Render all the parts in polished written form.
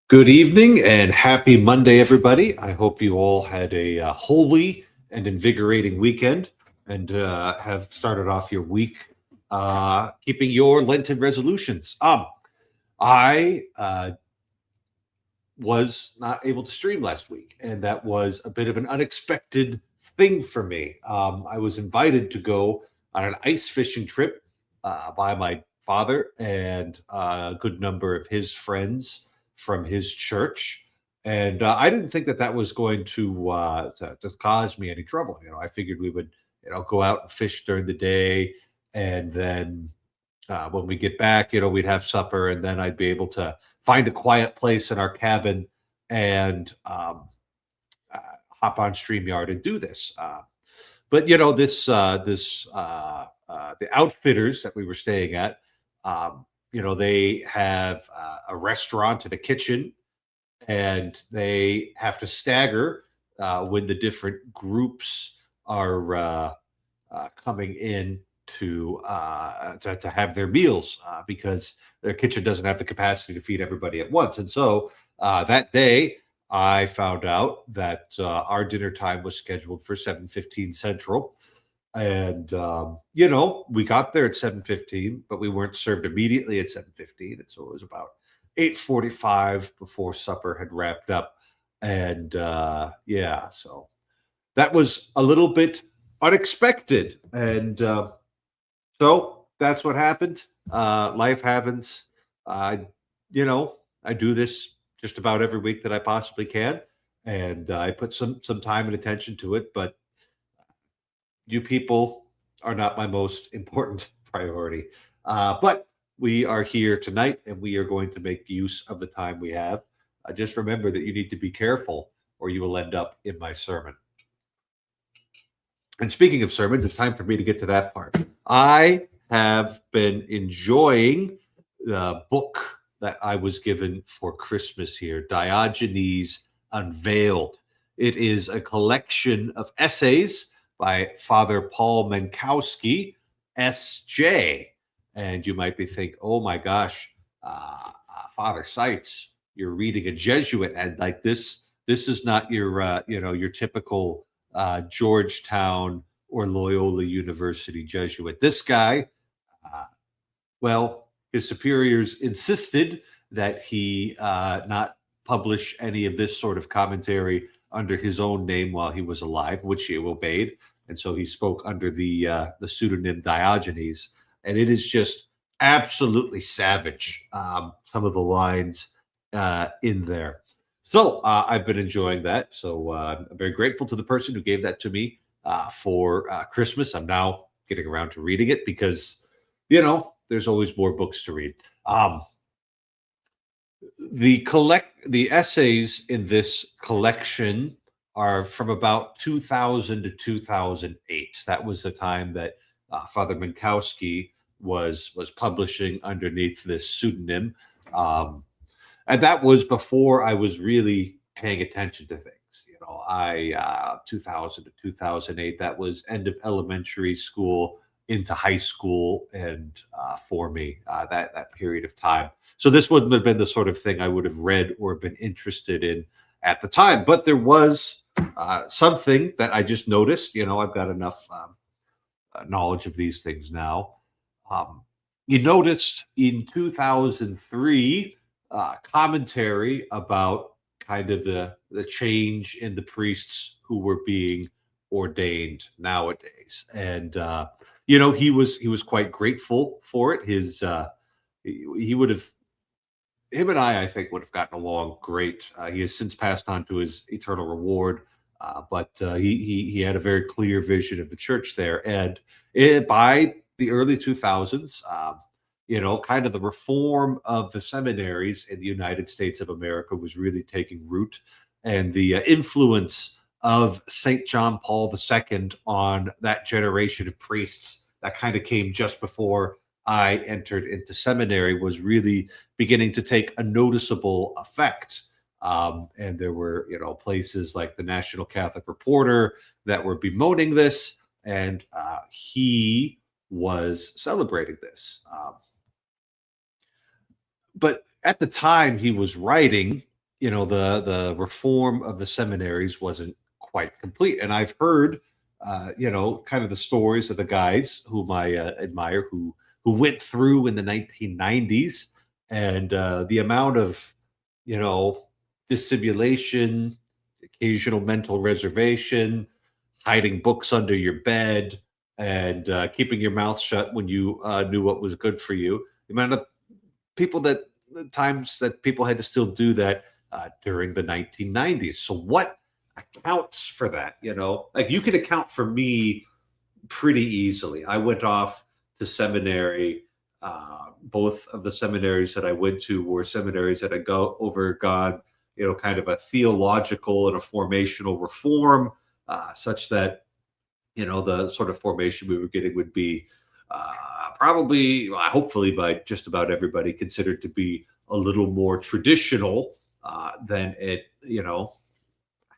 Good evening and happy Monday, everybody. I hope you all had a holy and invigorating weekend and have started off your week keeping your Lenten resolutions. I was not able to stream last week, and that was a bit of an unexpected thing for me. I was invited to go on an ice fishing trip by my father and a good number of his friends from his church. And I didn't think that that was going to cause me any trouble. I figured we would, go out and fish during the day, and then when we get back, we'd have supper, and then I'd be able to find a quiet place in our cabin and hop on StreamYard and do this. But the outfitters that we were staying at, they have a restaurant and a kitchen, and they have to stagger when the different groups are coming in to have their meals because their kitchen doesn't have the capacity to feed everybody at once. And so that day, I found out that our dinner time was scheduled for 7:15 Central. And we got there at 7:15, but we weren't served immediately at 7:15. And so it was about 8:45 before supper had wrapped up. And yeah, so that was a little bit unexpected. And so that's what happened. Life happens. I, I do this just about every week that I possibly can, and I put some time and attention to it. But you people are not my most important priority. But we are here tonight, and we are going to make use of the time we have. Just remember that you need to be careful, or you will end up in my sermon. And speaking of sermons, it's time for me to get to that part. I have been enjoying the book that I was given for Christmas here, Diogenes Unveiled. It is a collection of essays by Father Paul Menkowski, S.J. And you might be thinking, oh my gosh, Father Seitz, you're reading a Jesuit, and like this is not your typical Georgetown or Loyola University Jesuit. This guy, uh, well, his superiors insisted that he not publish any of this sort of commentary under his own name while he was alive, which he obeyed, and so he spoke under the pseudonym Diogenes, and it is just absolutely savage. Some of the lines in there. So I've been enjoying that. So I'm very grateful to the person who gave that to me for Christmas. I'm now getting around to reading it because, there's always more books to read. Um, the essays in this collection are from about 2000 to 2008. That was the time that Father Minkowski was publishing underneath this pseudonym. And that was before I was really paying attention to things. 2000 to 2008, that was end of elementary school into high school, and for me, that period of time. So this wouldn't have been the sort of thing I would have read or been interested in at the time. But there was something that I just noticed. I've got enough knowledge of these things now. Um, you noticed in 2003 commentary about kind of the change in the priests who were being ordained nowadays, and he was quite grateful for it. He would have him and I think would have gotten along great. He has since passed on to his eternal reward, but he had a very clear vision of the church there, and by the early 2000s, kind of the reform of the seminaries in the United States of America was really taking root, and the influence of Saint John Paul II on that generation of priests that kind of came just before I entered into seminary was really beginning to take a noticeable effect. And there were, places like the National Catholic Reporter that were bemoaning this, and he was celebrating this. But at the time he was writing, the reform of the seminaries wasn't quite complete. And I've heard, kind of the stories of the guys whom I admire who went through in the 1990s, and the amount of you know dissimulation, occasional mental reservation, hiding books under your bed, and keeping your mouth shut when you knew what was good for you. The amount of people that the times that people had to still do that during the 1990s. So what accounts for that? Like you can account for me pretty easily. I went off to seminary. Both of the seminaries that I went to were seminaries that had overgone, kind of a theological and a formational reform, such that the sort of formation we were getting would be probably, well, hopefully, by just about everybody, considered to be a little more traditional than it,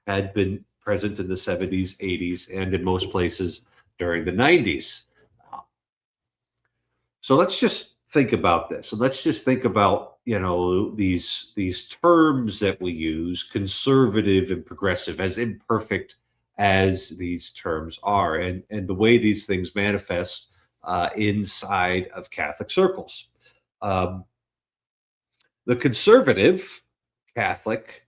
had been present in the 70s, 80s, and in most places during the 90s. Uh, So let's just think about this. And let's just think about, these terms that we use, conservative and progressive, as imperfect as these terms are, and the way these things manifest inside of Catholic circles. Um, the conservative Catholic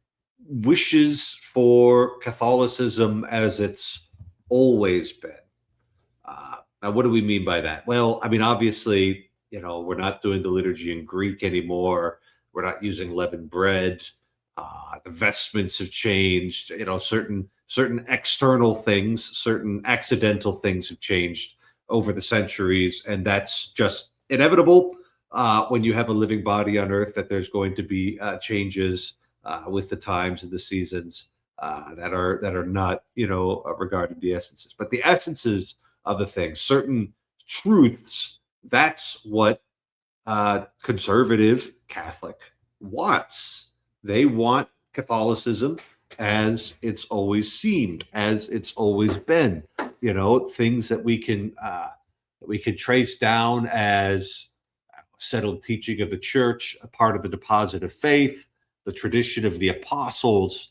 wishes for Catholicism as it's always been. Now, what do we mean by that? Well, I mean, obviously, we're not doing the liturgy in Greek anymore. We're not using leavened bread. The vestments have changed. Certain external things, certain accidental things have changed over the centuries, and that's just inevitable. When you have a living body on Earth, that there's going to be changes with the times and the seasons that are not, regarding the essences, but the essences other things, certain truths. That's what conservative Catholic wants. They want Catholicism as it's always seemed, as it's always been. Things that we can trace down as settled teaching of the church, a part of the deposit of faith, the tradition of the apostles.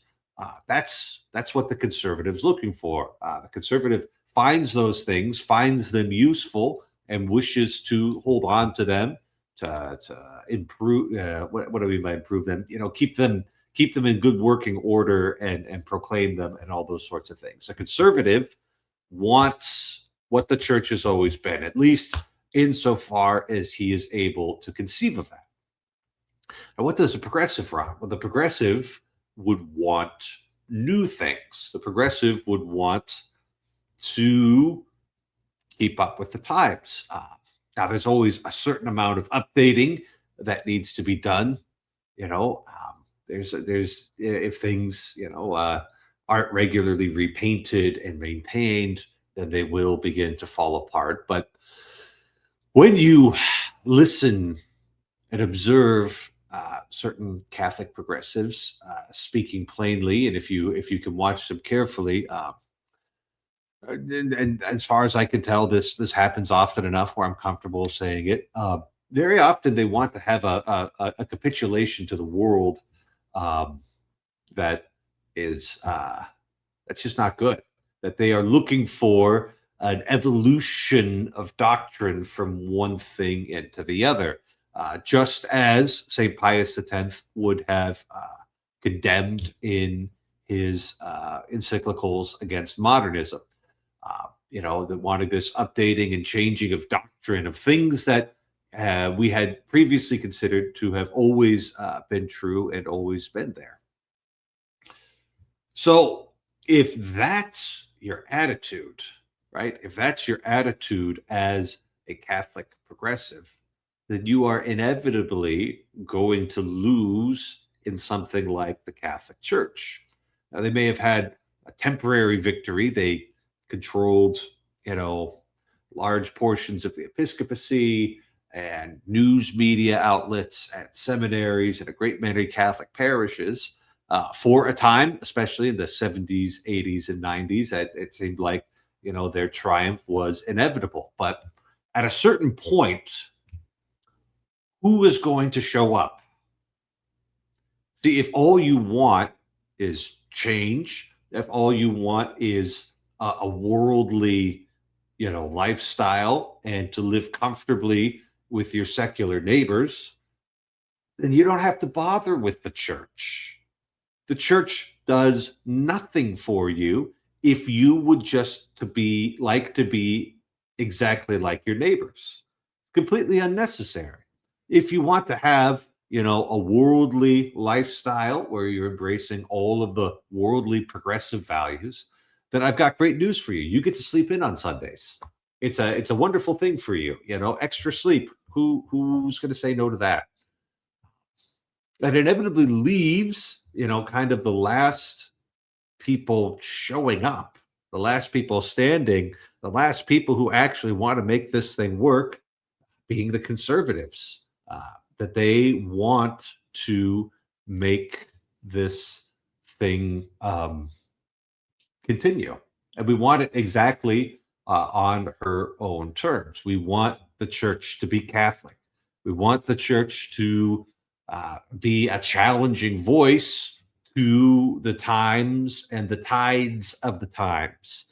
That's what the conservative's looking for. The conservative finds those things, finds them useful, and wishes to hold on to them to improve. What do I mean by improve them? Keep them in good working order and proclaim them and all those sorts of things. A conservative wants what the church has always been, at least insofar as he is able to conceive of that. And what does a progressive want? Well, the progressive would want new things. The progressive would want to keep up with the times. Now, there's always a certain amount of updating that needs to be done. There's if things aren't regularly repainted and maintained, then they will begin to fall apart. But when you listen and observe certain Catholic progressives speaking plainly, and if you can watch them carefully, and as far as I can tell, this happens often enough where I'm comfortable saying it. Very often, they want to have a capitulation to the world um, that is that's just not good. That they are looking for an evolution of doctrine from one thing into the other, just as Saint Pius X would have condemned in his encyclicals against modernism. That wanted this updating and changing of doctrine of things that we had previously considered to have always been true and always been there. So, if that's your attitude, right? If that's your attitude as a Catholic progressive, then you are inevitably going to lose in something like the Catholic Church. Now, they may have had a temporary victory. They controlled, you know, large portions of the episcopacy and news media outlets and seminaries and a great many Catholic parishes for a time, especially in the 70s, 80s, and 90s. It seemed like, their triumph was inevitable. But at a certain point, who is going to show up? It's See, if all you want is change, if all you want is a worldly, lifestyle and to live comfortably with your secular neighbors, then you don't have to bother with the church. The church does nothing for you if you would just to be exactly like your neighbors. Completely unnecessary. If you want to have, a worldly lifestyle where you're embracing all of the worldly progressive values, then I've got great news for you. You get to sleep in on Sundays. It's a wonderful thing for you, extra sleep. Who's going to say no to that? That inevitably leaves, kind of the last people showing up, the last people standing, the last people who actually want to make this thing work, being the conservatives, that they want to make this thing continue. And we want it exactly on her own terms. We want the church to be Catholic. We want the church to be a challenging voice to the times and the tides of the times.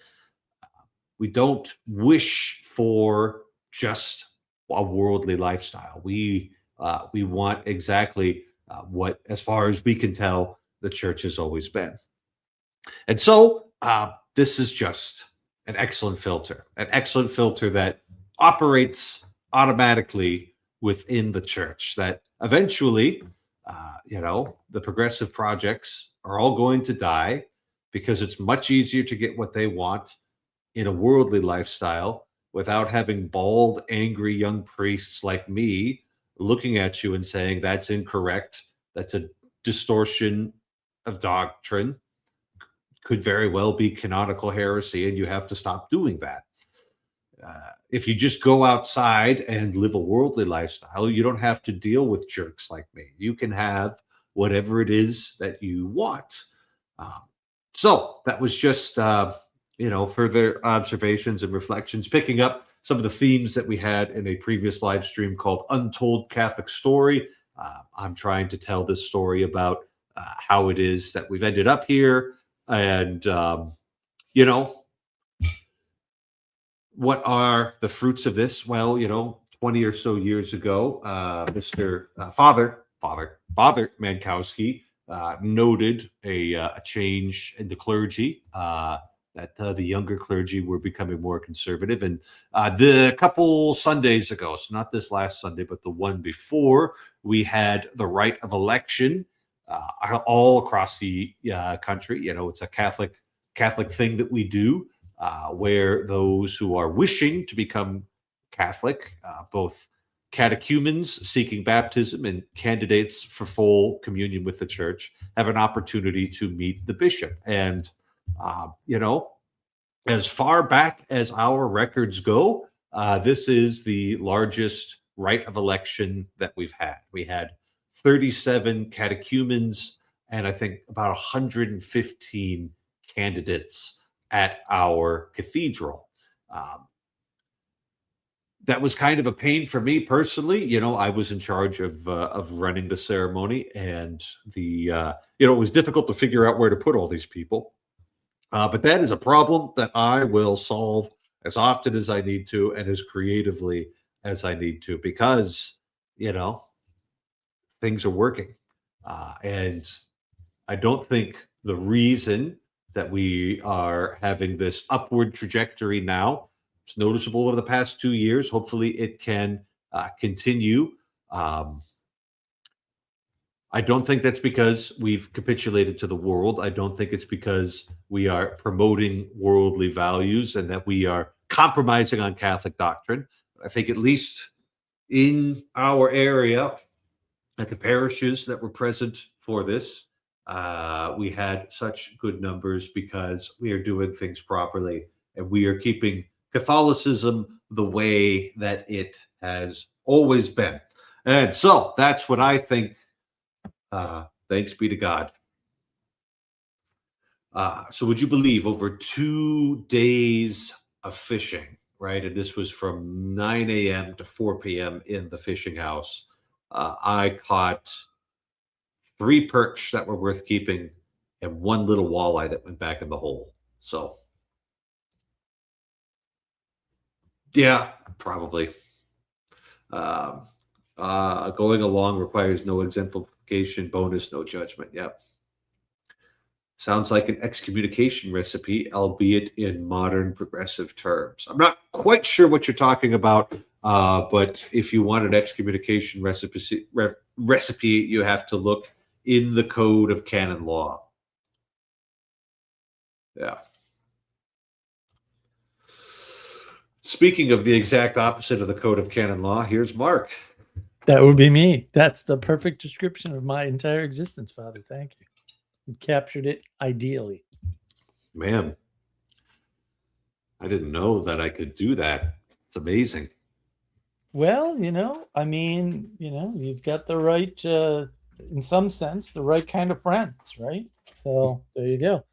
We don't wish for just a worldly lifestyle. We want exactly what, as far as we can tell, the church has always been. And so this is just an excellent filter that operates automatically within the church. That eventually, the progressive projects are all going to die because it's much easier to get what they want in a worldly lifestyle without having bald, angry young priests like me looking at you and saying, that's incorrect. That's a distortion of doctrine. Could very well be canonical heresy, and you have to stop doing that. If you just go outside and live a worldly lifestyle, you don't have to deal with jerks like me. You can have whatever it is that you want. Um, so that was just, further observations and reflections, picking up some of the themes that we had in a previous live stream called Untold Catholic Story. I'm trying to tell this story about how it is that we've ended up here. And, what are the fruits of this? Well, 20 or so years ago, Mr. Father Mankowski noted a change in the clergy, that the younger clergy were becoming more conservative. And the couple Sundays ago, so not this last Sunday, but the one before, we had the right of election all across the country. It's a Catholic thing that we do, where those who are wishing to become Catholic, both catechumens seeking baptism and candidates for full communion with the church, have an opportunity to meet the bishop. And, as far back as our records go, this is the largest right of election that we've had. We had 37 catechumens and I think about 115 candidates at our cathedral. That was kind of a pain for me personally. I was in charge of running the ceremony, and it was difficult to figure out where to put all these people. But that is a problem that I will solve as often as I need to and as creatively as I need to, because things are working, and I don't think the reason that we are having this upward trajectory now, it's noticeable over the past 2 years. Hopefully, it can continue. I don't think that's because we've capitulated to the world. I don't think it's because we are promoting worldly values and that we are compromising on Catholic doctrine. I think, at least in our area, at the parishes that were present for this, we had such good numbers because we are doing things properly and we are keeping Catholicism the way that it has always been. And so that's what I think. Thanks be to God. So would you believe, over 2 days of fishing, right? And this was from 9 a.m. to 4 p.m. in the fishing house. I caught 3 perch that were worth keeping, and 1 little walleye that went back in the hole. So, yeah, probably. Um, Going along requires no exemplification, bonus, no judgment. Yep. Sounds like an excommunication recipe, albeit in modern progressive terms. I'm not quite sure what you're talking about, but if you want an excommunication recipe, you have to look in the code of canon law. Yeah. Speaking of the exact opposite of the code of canon law, here's Mark. That would be me. That's the perfect description of my entire existence, Father. Thank you. You captured it ideally. Man, I didn't know that I could do that. It's amazing. Well, I mean, you've got the right, in some sense, the right kind of friends, right? So there you go.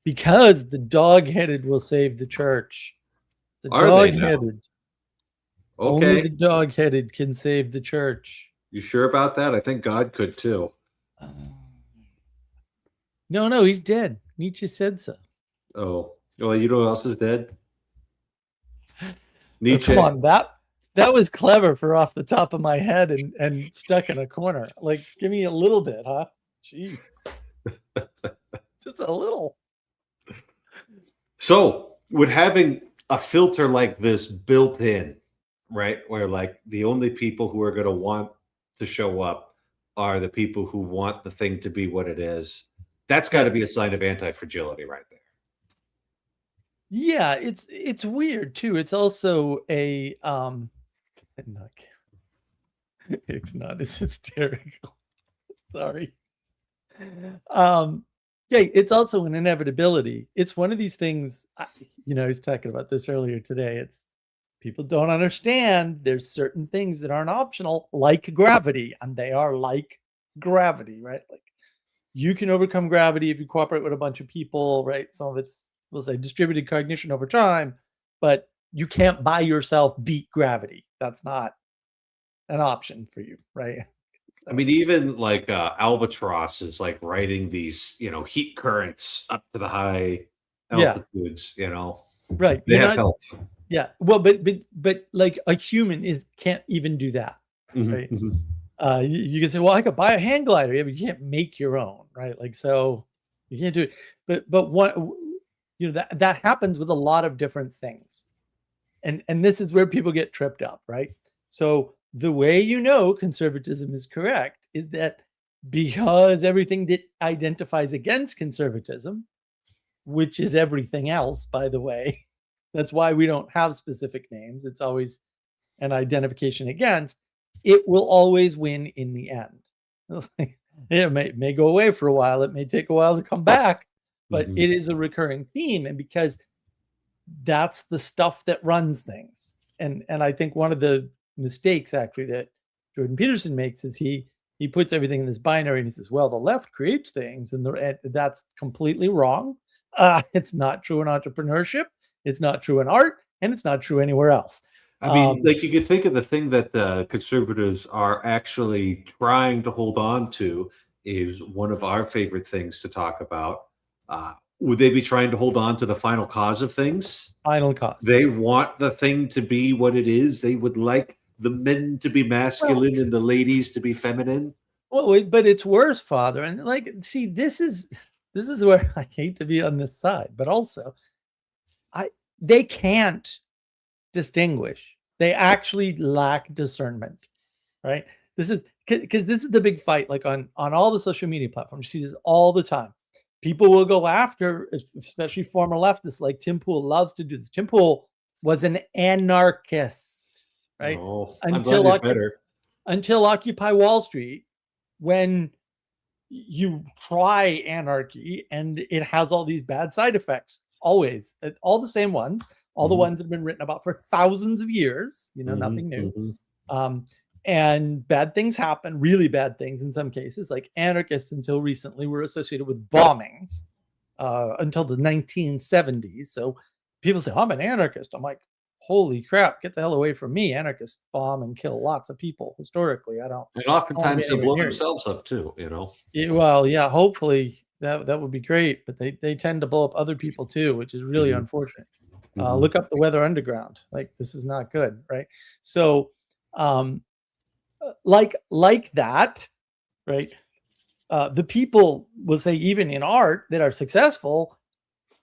Because the dog-headed will save the church. The dog-headed. Okay. Only the dog-headed can save the church. You sure about that? I think God could too. No, he's dead. Nietzsche said so. Oh, well, you know who else is dead? Nietzsche. Oh, come on, that was clever for off the top of my head and stuck in a corner. Like, give me a little bit, huh? Jeez. Just a little. So, with having a filter like this built in, right, where like the only people who are going to want to show up are the people who want the thing to be what it is, that's got to be a sign of anti-fragility right there. Yeah, it's weird too. It's also a it's not as hysterical. Sorry. Yeah, it's also an inevitability. It's one of these things, I was talking about this earlier today. It's people don't understand there's certain things that aren't optional, like gravity, and they are like gravity, right? Like you can overcome gravity if you cooperate with a bunch of people, right? Some of it's, we'll say, distributed cognition over time, but you can't by yourself beat gravity. That's not an option for you, right? So. I mean, even like albatross is like riding these, heat currents up to the high altitudes, Right. They have help. Yeah. Well, but like a human can't even do that, right? Mm-hmm. You can say, well, I could buy a hang glider. Yeah, but you can't make your own, right? Like, so you can't do it. But what, that happens with a lot of different things. And this is where people get tripped up, right? So the way conservatism is correct is that because everything that identifies against conservatism, which is everything else, by the way, that's why we don't have specific names. It's always an identification against. It will always win in the end. It may go away for a while. It may take a while to come back, but it is a recurring theme. And because that's the stuff that runs things. And I think one of the mistakes actually that Jordan Peterson makes is he puts everything in this binary and he says, well, the left creates things and that's completely wrong. It's not true in entrepreneurship. It's not true in art, and it's not true anywhere else. I mean, like you could think of the thing that the conservatives are actually trying to hold on to is one of our favorite things to talk about. Would they be trying to hold on to the final cause of things? Final cause. They want the thing to be what it is. They would like the men to be masculine and the ladies to be feminine. Well, but it's worse, Father. And like, see, this is where I hate to be on this side, but also they can't distinguish. They actually lack discernment, right? This is because this is the big fight. Like on all the social media platforms, you see this all the time. People will go after, especially former leftists, like Tim Pool loves to do this. Tim Pool was an anarchist, right? Oh, until Occupy Wall Street, when you try anarchy and it has all these bad side effects. Always, all the same ones, all the ones that have been written about for thousands of years, nothing new. And bad things happen, really bad things in some cases, like anarchists until recently were associated with bombings until the 1970s. So people say, I'm an anarchist. I'm like, holy crap, get the hell away from me. Anarchists bomb and kill lots of people historically. I don't And want to be oftentimes they anywhere blow near you. themselves up too, you know. Well, yeah, hopefully that would be great, but they tend to blow up other people too, which is really unfortunate. Look up the Weather Underground. Like, this is not good, right? So, like that, right? The people will say, even in art that are successful,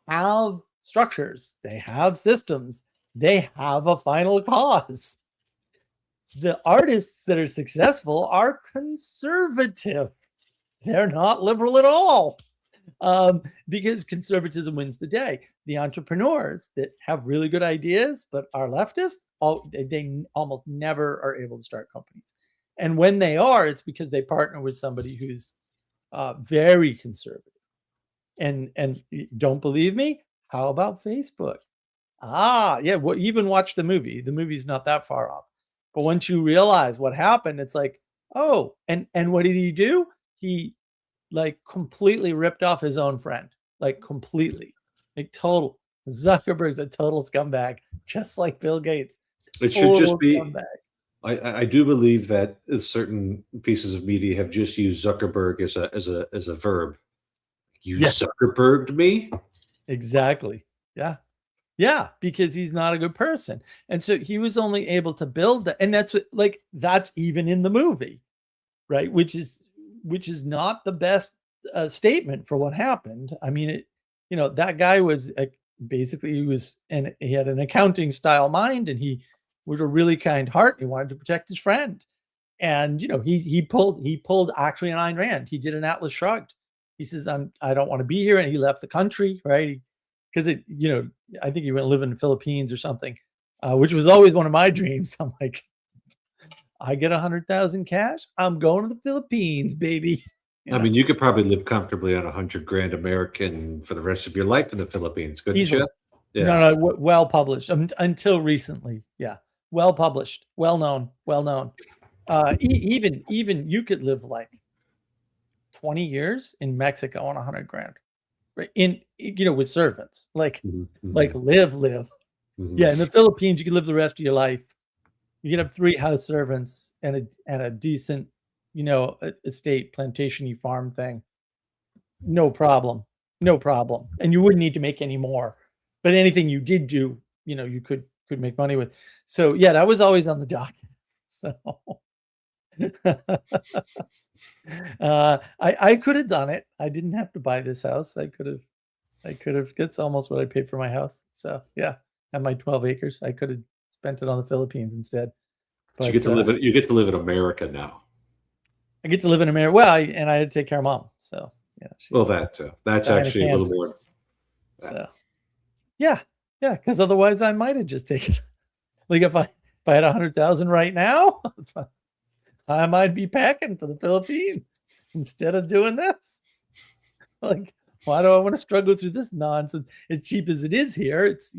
have structures, they have systems, they have a final cause. The artists that are successful are conservative. They're not liberal at all, because conservatism wins the day. The entrepreneurs that have really good ideas but are leftists, they almost never are able to start companies. And when they are, it's because they partner with somebody who's very conservative. And don't believe me? How about Facebook? Yeah, well, even watch the movie. The movie's not that far off. But once you realize what happened, it's like, oh, and what did he do? He like completely ripped off his own friend, like completely, like total. Zuckerberg's a total scumbag, just like Bill Gates. It should just be. Scumbag. I do believe that certain pieces of media have just used Zuckerberg as a verb. You Zuckerberged me? Exactly. Yeah. Yeah, because he's not a good person. And so he was only able to build that. And that's what, like, that's even in the movie, right? Which is not the best statement for what happened. I mean, that guy was basically, he had an accounting style mind, and he was a really kind heart. He wanted to protect his friend. And, he pulled actually an Ayn Rand. He did an Atlas Shrugged. He says, I don't want to be here. And he left the country, right? Because I think he went to live in the Philippines or something, which was always one of my dreams. I'm like, I get 100,000 cash, I'm going to the Philippines, baby. I mean, you could probably live comfortably on 100 grand American for the rest of your life in the Philippines, couldn't you? Yeah. No, well published until recently. Yeah, well published, well known. Even you could live like 20 years in Mexico on 100 grand. In with servants, like live. Yeah, in the Philippines you can live the rest of your life. You can have 3 house servants and a decent estate, plantation-y farm thing. No problem, and you wouldn't need to make any more, but anything you did do, you could make money with. So yeah, that was always on the docket. So I could have done it. I didn't have to buy this house. I could have. That's almost what I paid for my house. So yeah, and my 12 acres, I could have spent it on the Philippines instead. But you get to live in America now. I get to live in America. Well, I had to take care of Mom. So yeah. Well, that too. That's actually a little more. So yeah, because otherwise I might have just taken. Like if I had 100,000 right now, I might be packing for the Philippines instead of doing this. Like, why do I want to struggle through this nonsense? As cheap as it is here, it's,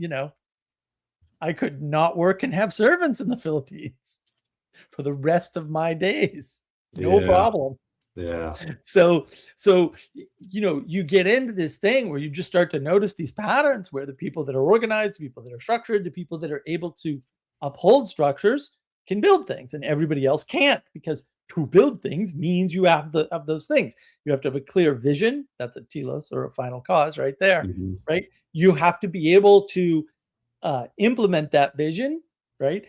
I could not work and have servants in the Philippines for the rest of my days. No problem. Yeah. So, you get into this thing where you just start to notice these patterns where the people that are organized, the people that are structured, the people that are able to uphold structures can build things, and everybody else can't, because to build things means you have those things. You have to have a clear vision. That's a telos or a final cause right there, right? You have to be able to implement that vision, right?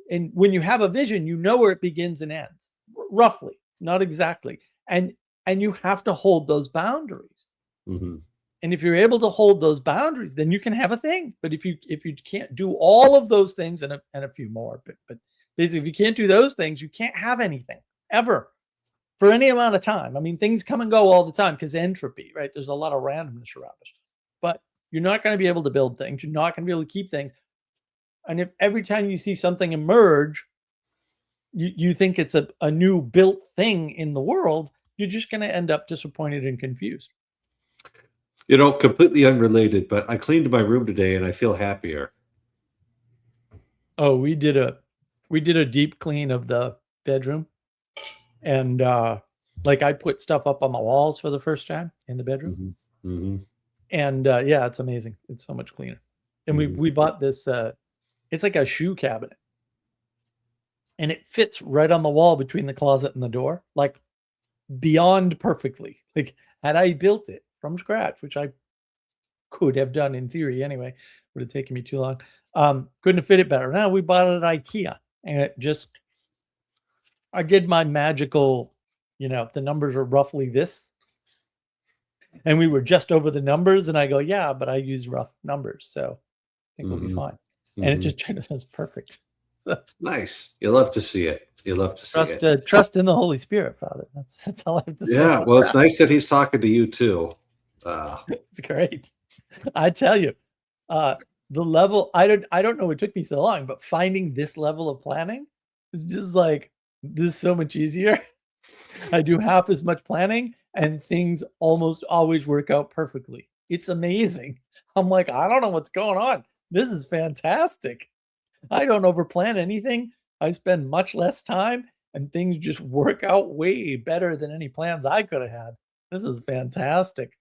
And when you have a vision, you know where it begins and ends, roughly, not exactly. And you have to hold those boundaries. And if you're able to hold those boundaries, then you can have a thing. But if you can't do all of those things and a few more, but basically, if you can't do those things, you can't have anything ever for any amount of time. I mean, things come and go all the time because entropy, right? There's a lot of randomness around us. But you're not going to be able to build things. You're not going to be able to keep things. And if every time you see something emerge, you think it's a new built thing in the world, you're just going to end up disappointed and confused. Completely unrelated, but I cleaned my room today and I feel happier. Oh, we did a deep clean of the bedroom, and I put stuff up on the walls for the first time in the bedroom. And yeah, it's amazing. It's so much cleaner. And we bought this It's like a shoe cabinet. And it fits right on the wall between the closet and the door, like beyond perfectly. Like had I built it from scratch, which I could have done in theory anyway, would have taken me too long. Couldn't have fit it better. Now we bought it at IKEA, and it just I did my magical, the numbers are roughly this. And we were just over the numbers, and I go, yeah, but I use rough numbers, so I think we'll be fine. And it just turned out as perfect. So nice. You love to see it. You love to see it. Trust in the Holy Spirit, Father. That's all I have to say. Yeah, well, it's nice that he's talking to you too. It's great. I tell you, the level, I don't know it took me so long, but finding this level of planning is just like, this is so much easier. I do half as much planning and things almost always work out perfectly. It's amazing. I'm like, I don't know what's going on. This is fantastic. I don't overplan anything. I spend much less time and things just work out way better than any plans I could have had. This is fantastic.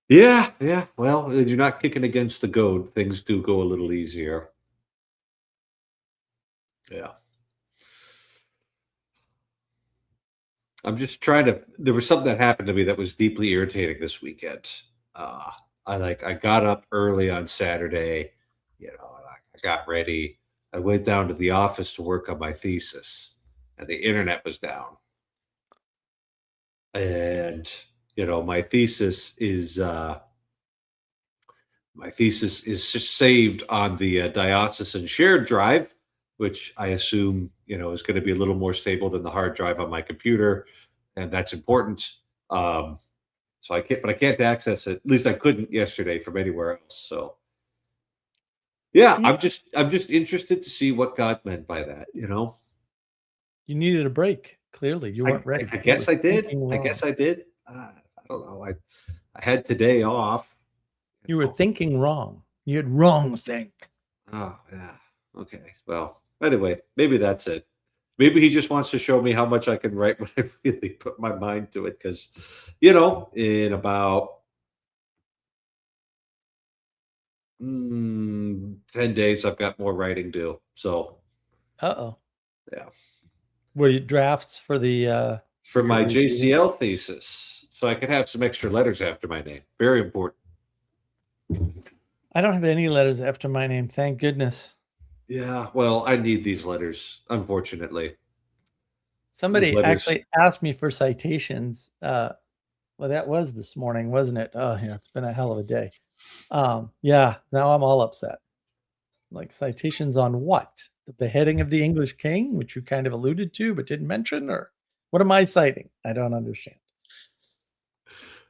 Yeah. Well, you're not kicking against the goad. Things do go a little easier. Yeah. I'm just trying to. There was something that happened to me that was deeply irritating this weekend. I got up early on Saturday, and I got ready. I went down to the office to work on my thesis, and the internet was down. And my thesis is just saved on the diocesan shared drive, which I assume is going to be a little more stable than the hard drive on my computer, and that's important. So I can't access it. At least I couldn't yesterday from anywhere else. So yeah, I'm just interested to see what God meant by that. You needed a break. Clearly, you weren't ready. I guess I did. I guess I did. I don't know. I had today off. You were thinking wrong. You had wrong think. Oh yeah. Okay. Well, anyway, maybe that's it. Maybe he just wants to show me how much I can write when I really put my mind to it. Because, in about 10 days, I've got more writing due. So, yeah. Were you drafts for the for my JCL thesis, so I could have some extra letters after my name. Very important. I don't have any letters after my name. Thank goodness. Yeah, well, I need these letters, unfortunately. Somebody actually asked me for citations. Well, that was this morning, wasn't it? Oh, yeah, it's been a hell of a day. Yeah, now I'm all upset. Like, citations on what? The beheading of the English king, which you kind of alluded to but didn't mention, or what am I citing? I don't understand.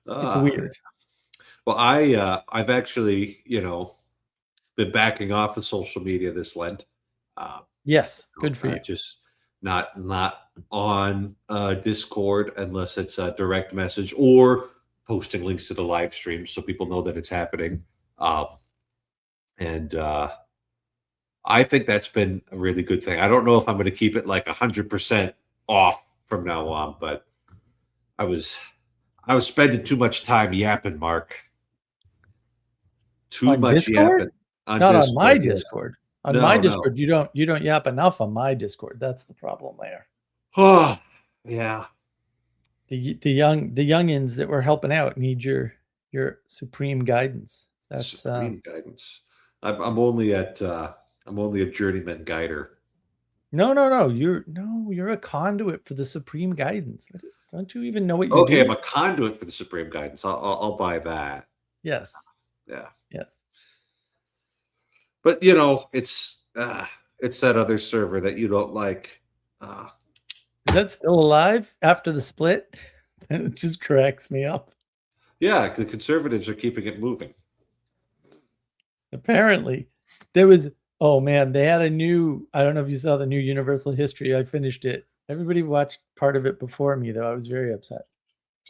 It's weird. Well, I've actually, been backing off the social media this Lent. Yes, good for you. Just not on Discord unless it's a direct message or posting links to the live stream so people know that it's happening. And I think that's been a really good thing. I don't know if I'm going to keep it like 100% off from now on, but I was spending too much time yapping, Mark. Too on much Discord? yapping. Not on my Discord. On my Discord, no. you don't yap enough on my Discord. That's the problem there. Oh, yeah. The youngins that were helping out need your supreme guidance. That's supreme guidance. I'm only a journeyman guider. No. You're a conduit for the supreme guidance. Don't you even know what you do? Okay, I'm a conduit for the supreme guidance. I'll buy that. Yes. Yeah. Yes. But it's that other server that you don't like. Is that still alive after the split? It just cracks me up. Yeah, the conservatives are keeping it moving. Apparently, there was. Oh man, they had a new. I don't know if you saw the new Universal History. I finished it. Everybody watched part of it before me, though. I was very upset.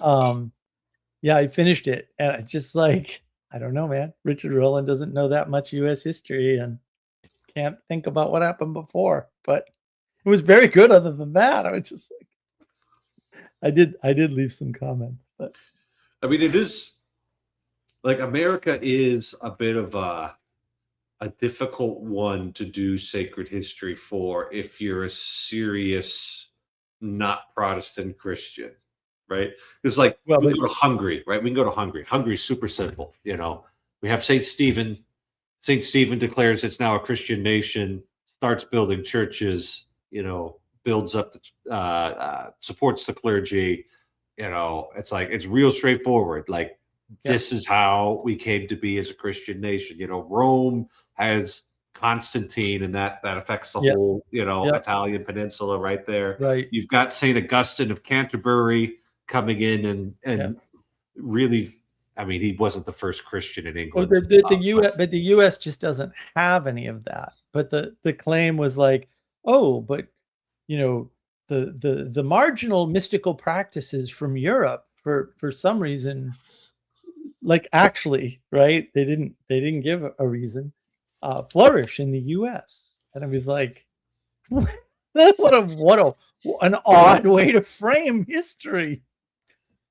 Yeah, I finished it, and it's just like, I don't know, man. Richard Rowland doesn't know that much U.S. history and can't think about what happened before. But it was very good. Other than that, I was just like, I did leave some comments, but I mean, it is like America is a bit of a a difficult one to do sacred history for if you're a serious, not Protestant Christian, right? It's like Well, we but can go to Hungary, right? We can go to Hungary. Hungary's super simple. We have Saint Stephen. Saint Stephen declares it's now a Christian nation, starts building churches, builds up supports the clergy. It's like it's real straightforward. Like yeah, this is how we came to be as a Christian nation. Rome has Constantine, and that affects the yeah, whole yeah, Italian peninsula right there. right, You've got Saint Augustine of Canterbury coming in and yeah. really. I mean, he wasn't the first Christian in Well, England. the U.S. but the U.S. just doesn't have any of that. But the claim was like, oh, but the marginal mystical practices from Europe for some reason, like actually, right? They didn't give a reason, flourish in the U.S. And I was like, what an odd way to frame history.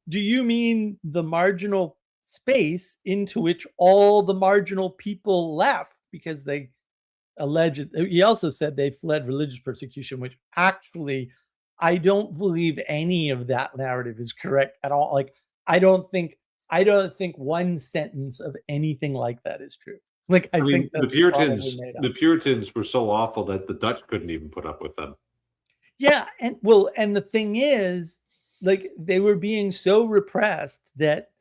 Do you mean the marginal space into which all the marginal people left because they alleged? He also said they fled religious persecution, which actually I don't believe any of that narrative is correct at all. Like I don't think one sentence of anything like that is true. Like I I think mean, that's probably made up. The Puritans were so awful that the Dutch couldn't even put up with them. Yeah, and the thing is, like they were being so repressed that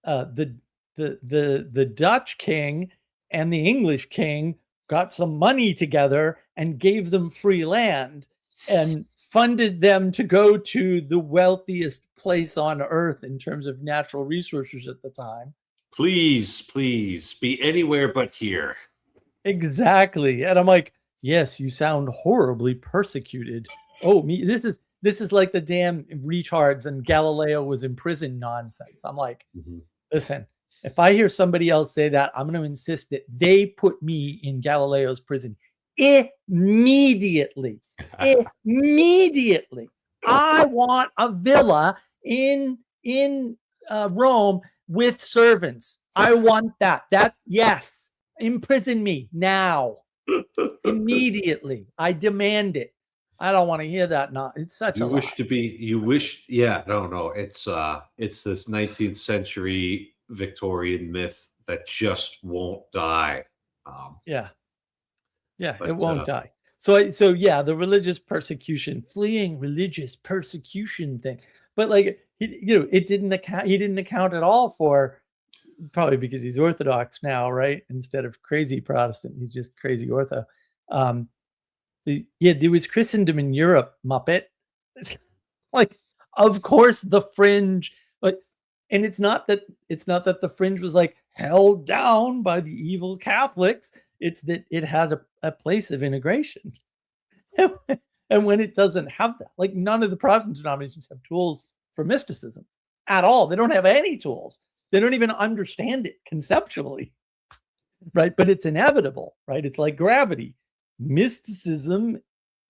the Dutch king and the English king got some money together and gave them free land and funded them to go to the wealthiest place on earth in terms of natural resources at the time. Please, please be anywhere but here. Exactly. And I'm like, yes, you sound horribly persecuted. Oh, me, this is like the damn retards and Galileo was in prison nonsense. I'm like, listen, if I hear somebody else say that, I'm going to insist that they put me in Galileo's prison immediately. Immediately. I want a villa in Rome with servants. I want that. Yes. Imprison me now. Immediately. I demand it. I don't want to hear that. No, it's such a lie. Yeah, no. It's this 19th century Victorian myth that just won't die. Yeah, it won't die. So yeah, the religious persecution, fleeing religious persecution thing. But like it didn't account. He didn't account at all for, probably because he's Orthodox now, right? Instead of crazy Protestant, he's just crazy Ortho. There was Christendom in Europe, Muppet. Like, of course, the fringe, but and it's not that the fringe was like held down by the evil Catholics. It's that it had a place of integration. And when it doesn't have that, like none of the Protestant denominations have tools for mysticism at all. They don't have any tools. They don't even understand it conceptually, right? But it's inevitable, right? It's like gravity. Mysticism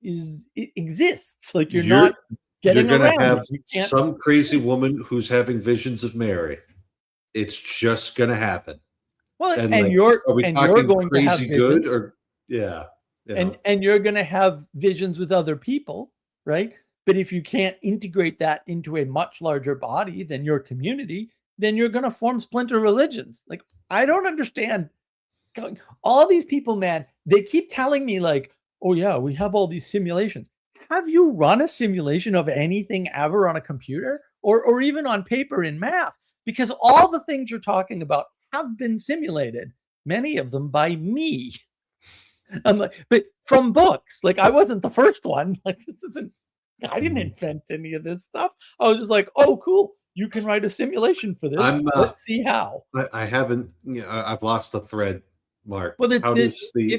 exists. Like you're not getting going to around. have some crazy woman who's having visions of Mary. It's just going to happen. Well, and you're going to have good or yeah. And you're going to have visions with other people, right? But if you can't integrate that into a much larger body than your community, then you're going to form splinter religions. Like, I don't understand. All these people, man, they keep telling me like, oh yeah, we have all these simulations. Have you run a simulation of anything ever on a computer or even on paper in math? Because all the things you're talking about have been simulated, many of them by me. I'm like, but from books. Like I wasn't the first one. Like I didn't invent any of this stuff. I was just like, oh, cool. You can write a simulation for this. Let's see how. I haven't. I've lost the thread, Mark. Well, how does the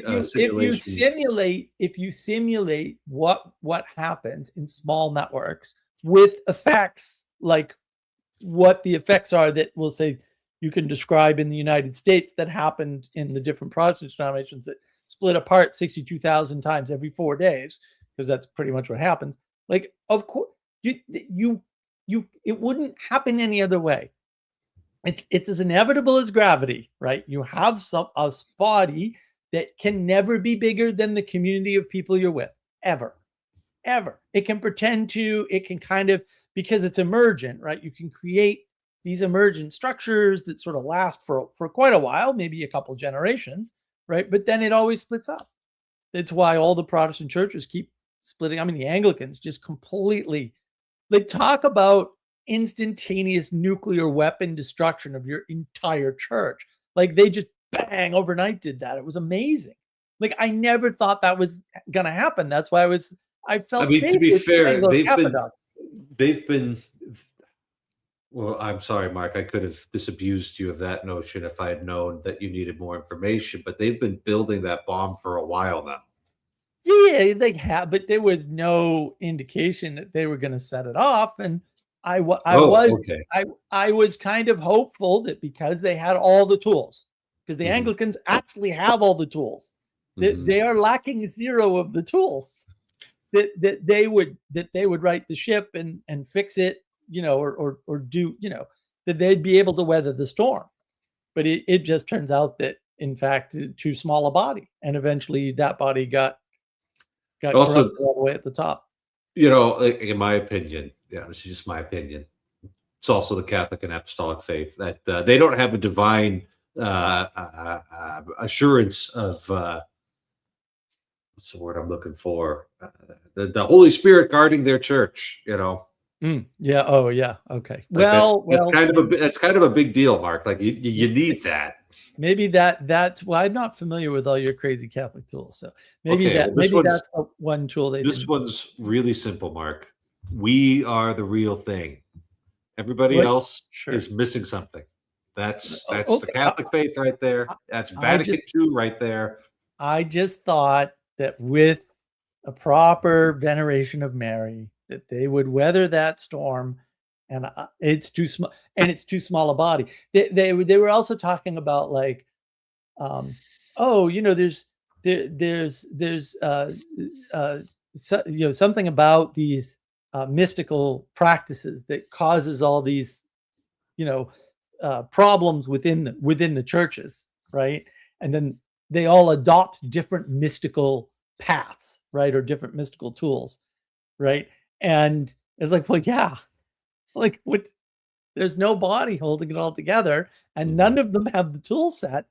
if you simulate what happens in small networks with effects like what the effects are that we'll say you can describe in the United States that happened in the different Protestant denominations that split apart 62,000 times every 4 days, because that's pretty much what happens. Like, of course, it wouldn't happen any other way. It's as inevitable as gravity, right? You have a body that can never be bigger than the community of people you're with, ever. Ever. It can pretend to, it can kind of, because it's emergent, right? You can create these emergent structures that sort of last for quite a while, maybe a couple generations, right? But then it always splits up. That's why all the Protestant churches keep splitting. I mean, the Anglicans just completely, like, talk about instantaneous nuclear weapon destruction of your entire church. Like, they just bang overnight did that. It was amazing. Like, I never thought that was gonna happen. That's why I felt safe to be with fair, Anglo-Catholics. they've been. Well, I'm sorry, Mark. I could have disabused you of that notion if I had known that you needed more information. But they've been building that bomb for a while now. Yeah, they have, but there was no indication that they were gonna set it off, and I wa I Oh, was okay. I was kind of hopeful that because they had all the tools, because the Mhm, Anglicans actually have all the tools, that mhm. they are lacking zero of the tools, that they would right the ship and fix it, or do, that they'd be able to weather the storm. But it just turns out that, in fact, too small a body, and eventually that body got Also, corrupted all the way at the top. like, in my opinion, yeah, this is just my opinion. It's also the Catholic and Apostolic faith that they don't have a divine assurance of what's the word I'm looking for? The Holy Spirit guarding their church. Yeah. Oh, yeah. Okay. Like that's Well, kind of that's kind of a big deal, Mark. Like you need that. maybe that's well, I'm not familiar with all your crazy Catholic tools, so Okay, well maybe that's one tool they this didn't. one's really simple, Mark. We are the real thing. Everybody What? else Sure. is missing something. That's the Okay. Catholic faith right there. That's I just Vatican II right there. I just thought that with a proper veneration of Mary, that they would weather that storm, and it's too small, and it's too small a body. They were also talking about, like, um, oh, uh, something about these mystical practices that causes all these, you know, problems within the churches, right? And then they all adopt different mystical paths, right, or different mystical tools, right? And it's like, well, yeah, like, what? There's no body holding it all together, and Mhm, none of them have the tool set.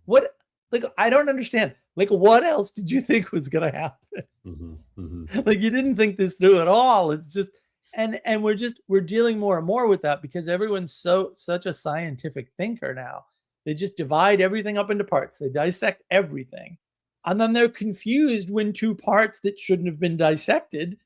What? Like, I don't understand. Like, what else did you think was gonna happen? mhm, mhm. Like, you didn't think this through at all. It's just, and we're dealing more and more with that because everyone's such a scientific thinker now. They just divide everything up into parts. They dissect everything. And then they're confused when two parts that shouldn't have been dissected,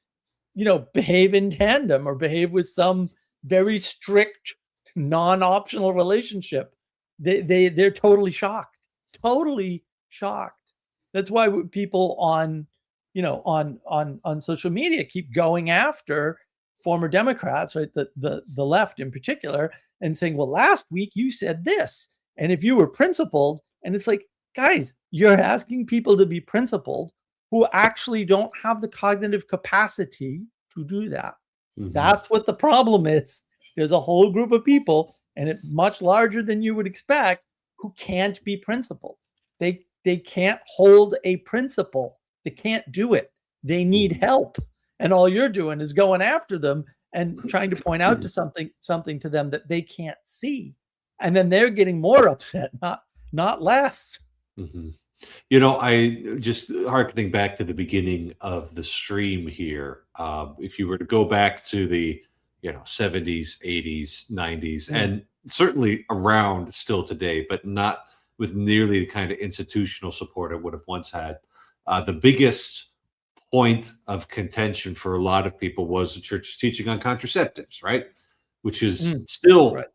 behave in tandem or behave with some very strict non-optional relationship. They're totally shocked. Totally shocked. That's why people on social media keep going after former Democrats, right? The left in particular, and saying, well, last week you said this. And if you were principled, and it's like, guys, you're asking people to be principled who actually don't have the cognitive capacity to do that. Mhm. That's what the problem is. There's a whole group of people, and it's much larger than you would expect, who can't be principled. They can't hold a principle. They can't do it. They need Mhm. help. And all you're doing is going after them and trying to point out to something to them that they can't see. And then they're getting more upset, not less. Mhm. I just harkening back to the beginning of the stream here. If you were to go back to the 70s, 80s, 90s, Mm. and certainly around still today, but not with nearly the kind of institutional support it would have once had. The biggest point of contention for a lot of people was the church's teaching on contraceptives, right? Which is Mm. still Right,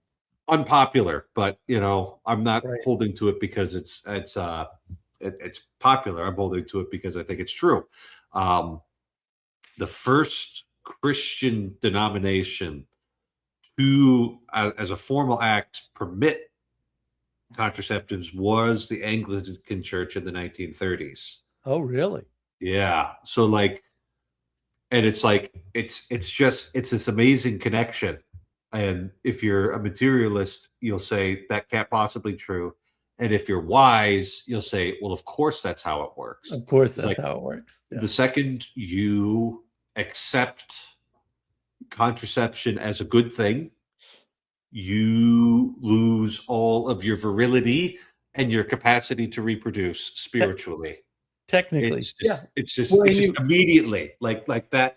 unpopular, but I'm not right. holding to it because it's popular. I'm holding to it because I think it's true. Um, the first Christian denomination to, as a formal act, permit contraceptives was the Anglican Church in the 1930s. Oh, really? Yeah, so like, and it's like it's this amazing connection. And if you're a materialist, you'll say that can't possibly true. And if you're wise, you'll say, well, of course that's how it works. Of course, It's that's like how it works. Yeah. the second you accept contraception as a good thing, you lose all of your virility and your capacity to reproduce spiritually. Technically, yeah. It's just Well, it's just immediately like that.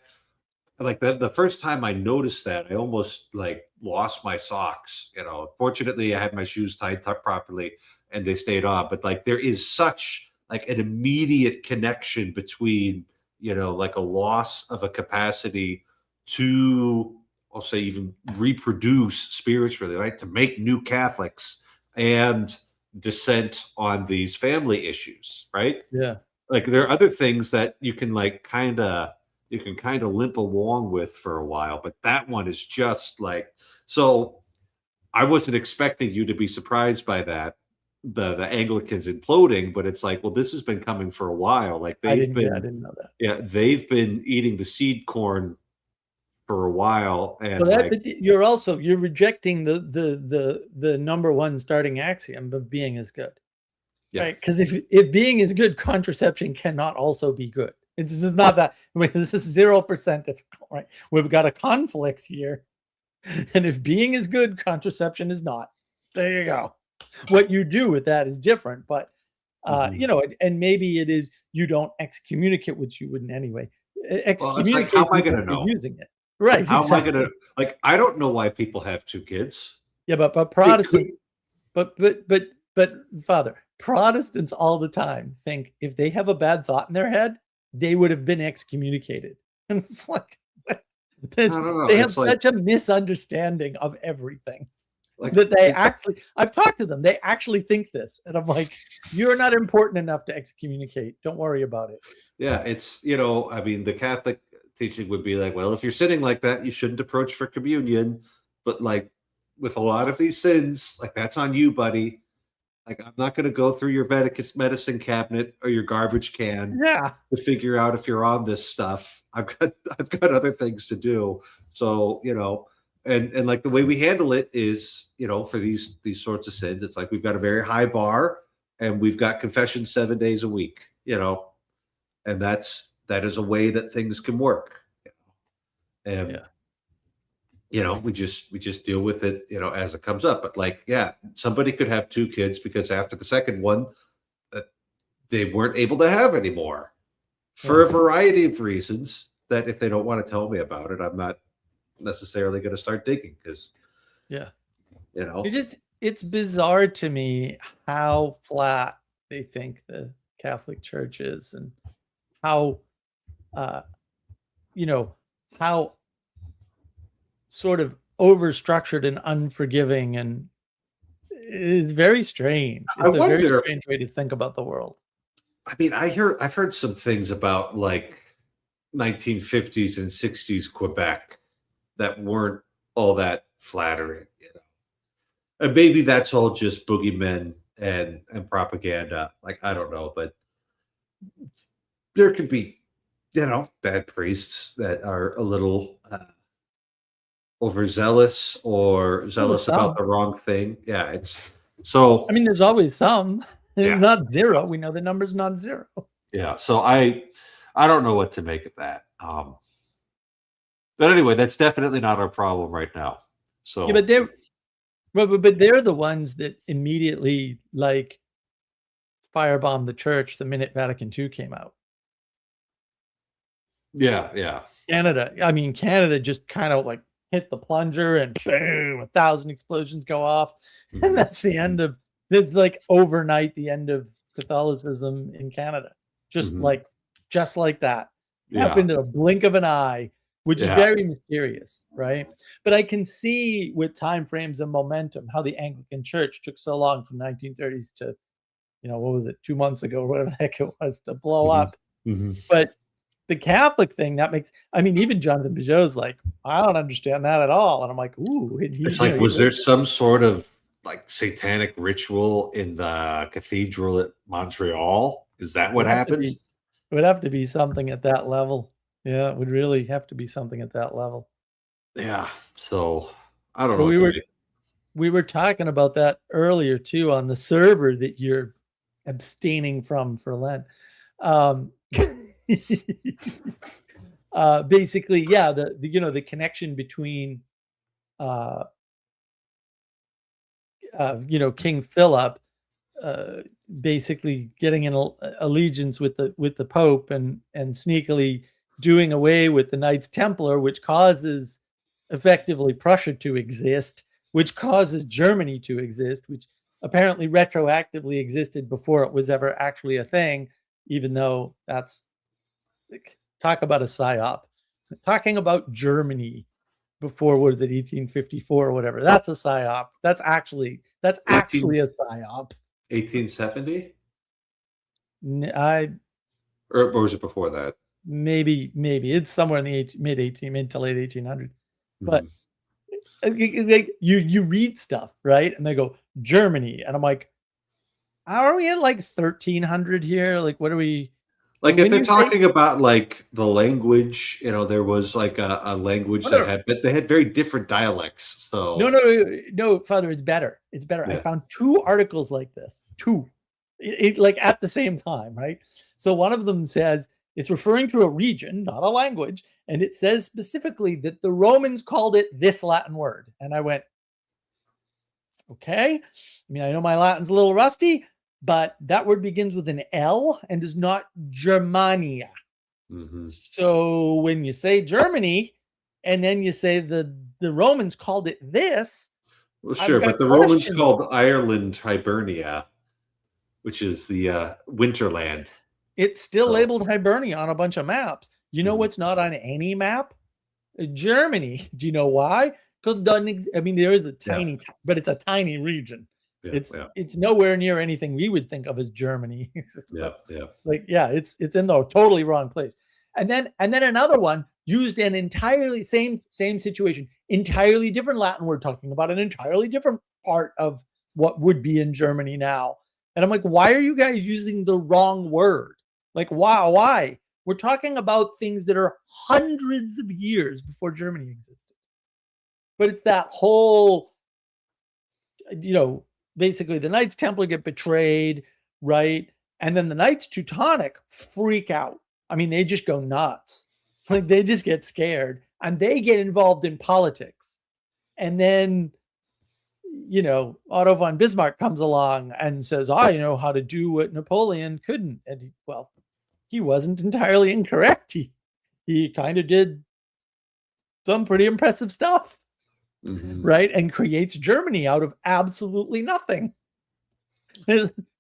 Like the first time I noticed that, I almost like lost my socks. Fortunately, I had my shoes tied properly and they stayed on. But like there is such like an immediate connection between like a loss of a capacity to, I'll say, even reproduce spiritually, right? To make new Catholics and dissent on these family issues, right? Yeah. Like there are other things that you can kind of limp along with for a while, but that one is just like, so I wasn't expecting you to be surprised by that, the Anglicans imploding, but it's like, well, this has been coming for a while. Like I didn't know that. yeah, they've been eating the seed corn for a while, and but you're rejecting the number one starting axiom of being is good. Yeah. Right? Because if being is good, contraception cannot also be good. This is not that. This is 0%. Right? We've got a conflict here, and if being is good, contraception is not. There you go. What you do with that is different, but and maybe it is you don't excommunicate, which you wouldn't anyway. Excommunicate. How am I going to know using it? Right? How am I going to I don't know why people have two kids. Yeah, but Protestant, but Father, Protestants all the time think if they have a bad thought in their head, they would have been excommunicated. And it's like they have such a misunderstanding of everything that they actually, I've talked to them, they actually think this. And I'm like, you're not important enough to excommunicate. Don't worry about it. Yeah, it's, I mean, the Catholic teaching would be like, well, if you're sinning like that, you shouldn't approach for communion. But like with a lot of these sins, like that's on you, buddy. Like, I'm not going to go through your medicine cabinet or your garbage can to figure out if you're on this stuff. I've got other things to do. So, and like the way we handle it is, for these sorts of sins, it's like we've got a very high bar and we've got confession 7 days a week, and that is a way that things can work. And we just deal with it, as it comes up. But like, yeah, somebody could have two kids because after the second one, they weren't able to have anymore for a variety of reasons that if they don't want to tell me about it, I'm not necessarily going to start digging because, it's bizarre to me how flat they think the Catholic Church is and how, how sort of overstructured and unforgiving, and it's very strange. It's a very strange way to think about the world. I mean, I've heard some things about like 1950s and 60s Quebec that weren't all that flattering, and maybe that's all just boogeymen and propaganda. Like, I don't know, but there could be, bad priests that are a little overzealous or zealous about the wrong thing. Yeah, it's so. I mean, there's always some. Not zero. We know the number's not zero. Yeah, so I don't know what to make of that. But anyway, that's definitely not our problem right now. So yeah, but they're the ones that immediately like firebombed the church the minute Vatican II came out. Yeah. Canada just kind of like hit the plunger and boom, 1,000 explosions go off. Mm-hmm. And that's the end of, it's like overnight, the end of Catholicism in Canada. Just like that. Happened in a blink of an eye, which is very mysterious, right? But I can see with time frames and momentum how the Anglican Church took so long from 1930s to, what was it, 2 months ago, or whatever the heck it was, to blow up. Mm-hmm. But the Catholic thing, that makes, even Jonathan Peugeot's like, I don't understand that at all. And I'm like, ooh. It's like, was there some sort of like satanic ritual in the cathedral at Montreal? Is that what happened? It would have to be something at that level. Yeah, it would really have to be something at that level. Yeah. So I don't know. we were talking about that earlier too on the server that you're abstaining from for Lent. Basically, yeah, the connection between King Philip basically getting an allegiance with the Pope and sneakily doing away with the Knights Templar, which causes effectively Prussia to exist, which causes Germany to exist, which apparently retroactively existed before it was ever actually a thing, even though that's talk about a psyop. Talking about Germany before, was it 1854 or whatever? That's a psyop. That's actually a psyop. 1870? I Or was it before that? maybe it's somewhere in the mid to late 1800s. But you read stuff, right? And they go Germany, and I'm like, are we at like 1300 here? Like, what are we? Like, if they're talking about like the language, there was like a language but they had very different dialects. So no, Father, it's better. It's better. Yeah. I found 2 articles like this, like at the same time, right? So one of them says it's referring to a region, not a language, and it says specifically that the Romans called it this Latin word. And I went, okay. I mean, I know my Latin's a little rusty, but that word begins with an L and is not Germania. Mm-hmm. So when you say Germany, and then you say the Romans called it this. Well, sure, but the Romans called Ireland Hibernia, which is the Winterland. It's still labeled Hibernia on a bunch of maps. You know what's not on any map? Germany. Do you know why? Because there is a tiny, but it's a tiny region. Yeah, it's nowhere near anything we would think of as Germany. It's in the totally wrong place. And then another one used an entirely same situation, entirely different Latin word, talking about an entirely different part of what would be in Germany now. And I'm like, why are you guys using the wrong word? Like, wow, why? We're talking about things that are hundreds of years before Germany existed. But it's that whole, basically the Knights Templar get betrayed, right? And then the Knights Teutonic freak out. I mean, they just go nuts. Like, they just get scared and they get involved in politics. And then, Otto von Bismarck comes along and says, I know how to do what Napoleon couldn't. And he wasn't entirely incorrect. He kind of did some pretty impressive stuff. Mm-hmm. Right? And creates Germany out of absolutely nothing.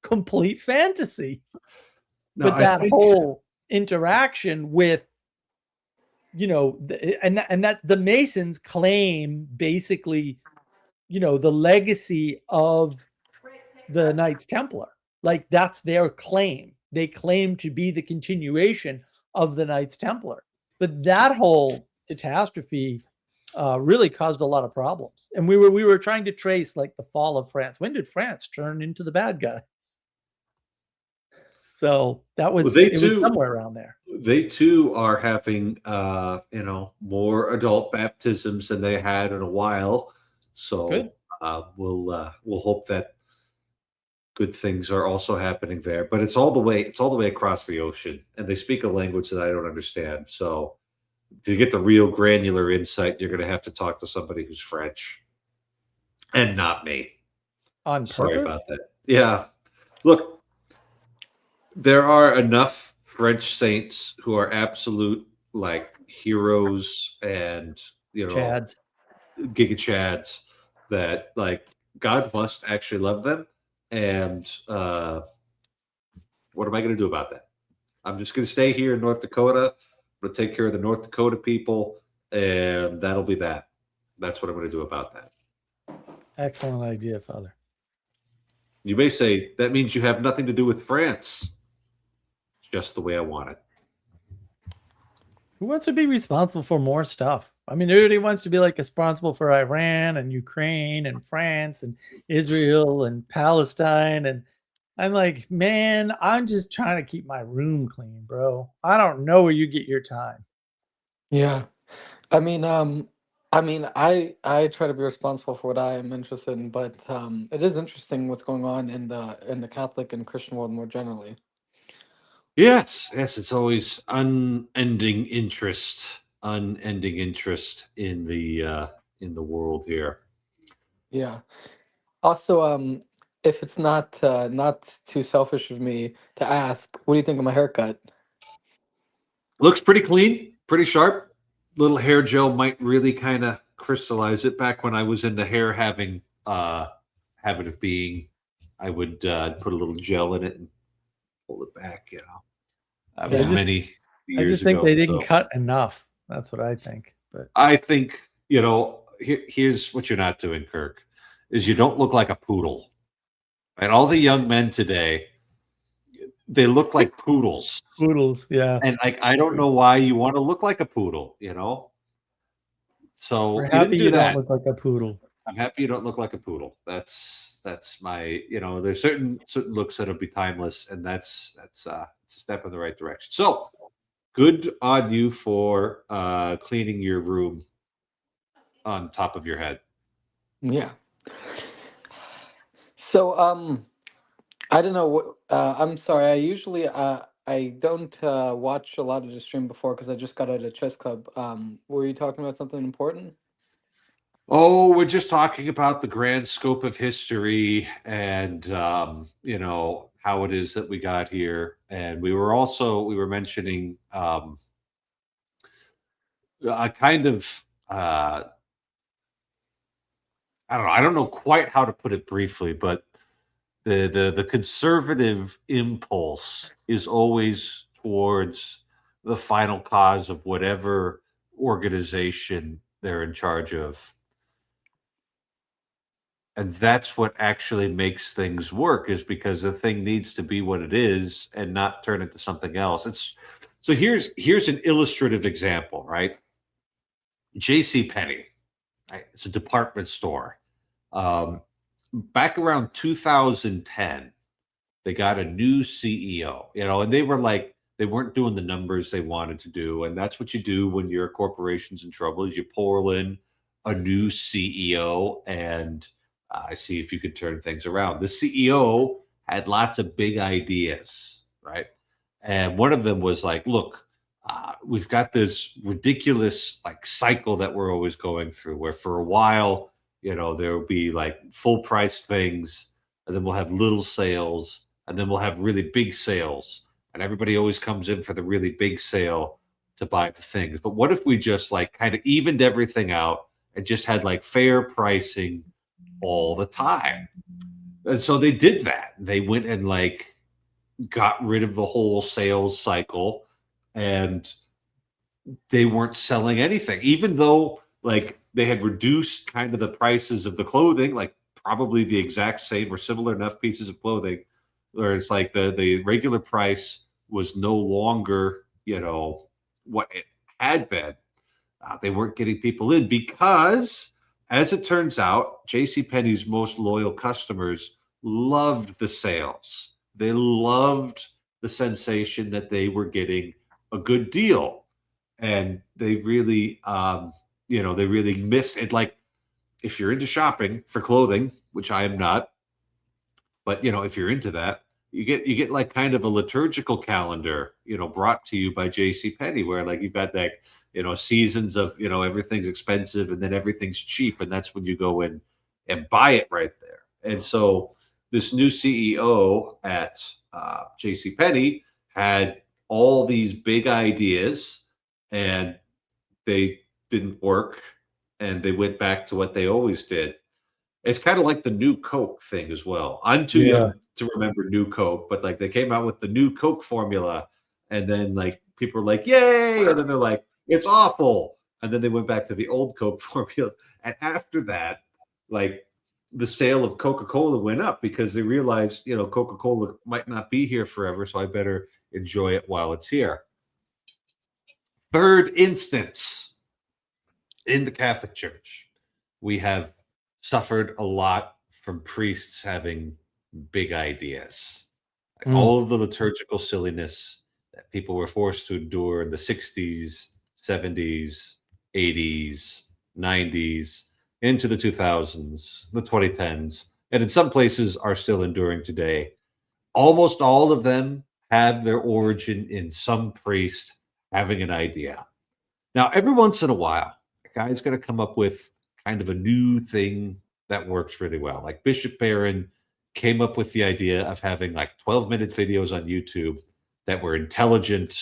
Complete fantasy. No, but that whole interaction with, and that the Masons claim basically, the legacy of the Knights Templar. Like, that's their claim. They claim to be the continuation of the Knights Templar. But that whole catastrophe really caused a lot of problems. And we were trying to trace like the fall of France. When did France turn into the bad guys? So that was, was somewhere around there. They too are having more adult baptisms than they had in a while. So we'll hope that good things are also happening there. But it's all the way across the ocean, and they speak a language that I don't understand. So to get the real granular insight, you're going to have to talk to somebody who's French, and not me. On purpose? Sorry about that. Yeah. Look, there are enough French saints who are absolute like heroes and Chads. Giga Chads that like God must actually love them. And what am I going to do about that? I'm just going to stay here in North Dakota. I'm going to take care of the North Dakota people, and that'll be that. That's what I'm going to do about that. Excellent idea, Father. You may say, that means you have nothing to do with France. It's just the way I want it. Who wants to be responsible for more stuff? I mean, everybody wants to be like responsible for Iran and Ukraine and France and Israel and Palestine. And I'm like, man, I'm just trying to keep my room clean, bro. I don't know where you get your time. Yeah. I mean, I mean, I try to be responsible for what I am interested in, but it is interesting what's going on in the Catholic and Christian world more generally. Yes, yes, it's always unending interest in the world here. Yeah. Also, if it's not too selfish of me to ask, what do you think of my haircut? Looks pretty clean, pretty sharp. Little hair gel might really kind of crystallize it. Back when I was in the hair having habit of being, I would put a little gel in it and pull it back. That Yeah, was Yeah. many I years just think ago. they didn't So cut enough. That's what I think. But I think here's what you're not doing, Kirk, is you don't look like a poodle. And all the young men today, they look like poodles. poodles, yeah. And like I don't know why you want to look like a poodle. So We're you didn't happy do you don't that. look like a poodle. I'm happy you don't look like a poodle. That's my there's certain looks that'll be timeless, and that's it's a step in the right direction. So good on you for cleaning your room on top of your head. Yeah. So, I don't know what. I'm sorry. I don't watch a lot of the stream before because I just got out of chess club. Were you talking about something important? Oh, we're just talking about the grand scope of history and how it is that we got here. And we were mentioning a kind of I don't know quite how to put it briefly, but the conservative impulse is always towards the final cause of whatever organization they're in charge of. And that's what actually makes things work, is because the thing needs to be what it is and not turn into something else. It's so here's an illustrative example, right? JC Penney, right? It's a department store. Um, Back around 2010, they got a new CEO, and they were like, they weren't doing the numbers they wanted to do. And that's what you do when your corporation's in trouble, is you pull in a new CEO and see if you could turn things around. The CEO had lots of big ideas, right? And one of them was like, look, we've got this ridiculous like cycle that we're always going through, where for a while, there will be like full price things, and then we'll have little sales, and then we'll have really big sales, and everybody always comes in for the really big sale to buy the things. But what if we just like kind of evened everything out and just had like fair pricing all the time? And so they did that. They went and like got rid of the whole sales cycle, and they weren't selling anything, even though like they had reduced kind of the prices of the clothing, like probably the exact same or similar enough pieces of clothing, where it's like the regular price was no longer what it had been. They weren't getting people in because, as it turns out, JCPenney's most loyal customers loved the sales. They loved the sensation that they were getting a good deal, and they really they really miss it. Like, if you're into shopping for clothing, which I am not, but if you're into that, you get like kind of a liturgical calendar, brought to you by J.C. Penney, where like you've got that seasons of everything's expensive and then everything's cheap, and that's when you go in and buy it right there. And so this new CEO at J.C. Penney had all these big ideas, and they didn't work, and they went back to what they always did. It's kind of like the new Coke thing as well. I'm too Yeah. young to remember new Coke, but like they came out with the new Coke formula, and then like people were like, "Yay!" and then they're like, "It's awful," and then they went back to the old Coke formula. And after that, like the sale of Coca-Cola went up because they realized, Coca-Cola might not be here forever, so I better enjoy it while it's here. Third instance in the Catholic Church, we have suffered a lot from priests having big ideas. Like Mm. all of the liturgical silliness that people were forced to endure in the 60s, 70s, 80s. 90s, into the 2000s, the 2010s, and in some places are still enduring today. Almost all of them have their origin in some priest having an idea. Now, every once in a while, a guy's going to come up with kind of a new thing that works really well. Like Bishop Barron came up with the idea of having like 12-minute videos on YouTube that were intelligent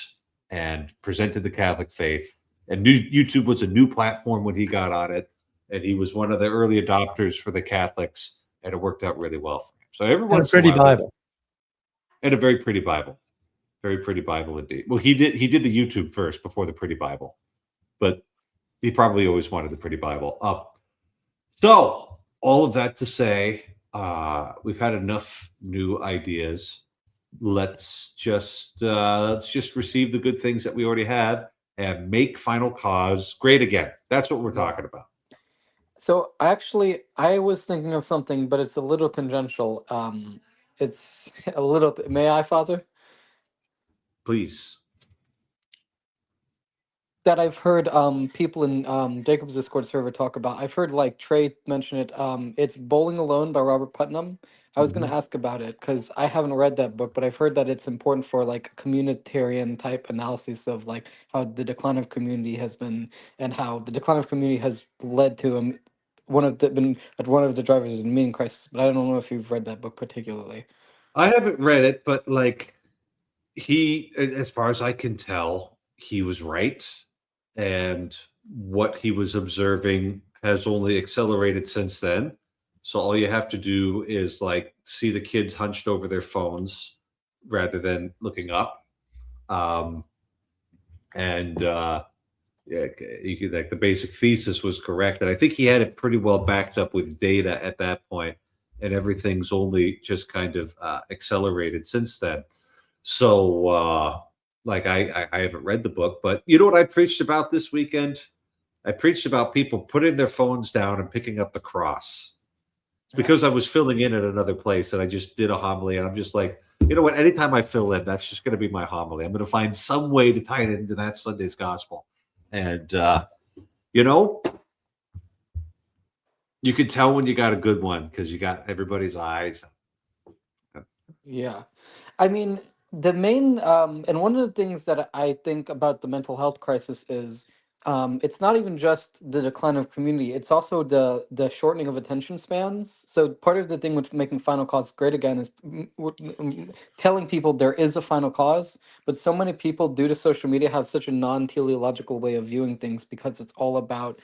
and presented the Catholic faith. And YouTube was a new platform when he got on it. And he was one of the early adopters for the Catholics. And it worked out really well for him. So every And a once in pretty a while, Bible. and a very pretty Bible. Very pretty Bible indeed. Well, he did the YouTube first before the pretty Bible. But he probably always wanted the pretty Bible up. So all of that to say, we've had enough new ideas. Let's just receive the good things that we already have and make Final Cause great again. That's what we're talking about. So actually, I was thinking of something, but it's a little tangential. It's a little. May I, Father? Please. That I've heard people in Jacob's Discord server talk about. I've heard like Trey mention it. It's Bowling Alone by Robert Putnam. I was going to ask about it because I haven't read that book, but I've heard that it's important for like communitarian type analysis of like how the decline of community has been and how the decline of community has led to one of the drivers of the meaning crisis. But I don't know if you've read that book particularly. I haven't read it, but like he, as far as I can tell, he was right. And what he was observing has only accelerated since then. So all you have to do is like see the kids hunched over their phones rather than looking up. Yeah, you could, like the basic thesis was correct. And I think he had it pretty well backed up with data at that point, and everything's only just kind of accelerated since then. So like I haven't read the book, but you know what I preached about this weekend? I preached about people putting their phones down and picking up the cross. It's because I was filling in at another place and I just did a homily, and I'm just like, you know what? Anytime I fill in, that's just going to be my homily. I'm going to find some way to tie it into that Sunday's gospel. And, you know, you can tell when you got a good one because you got everybody's eyes. Yeah. I mean, the main and one of the things that I think about the mental health crisis is it's not even just the decline of community, it's also the shortening of attention spans. So part of the thing with making Final Cause great again is telling people there is a final cause, but so many people due to social media have such a non-teleological way of viewing things because it's all about,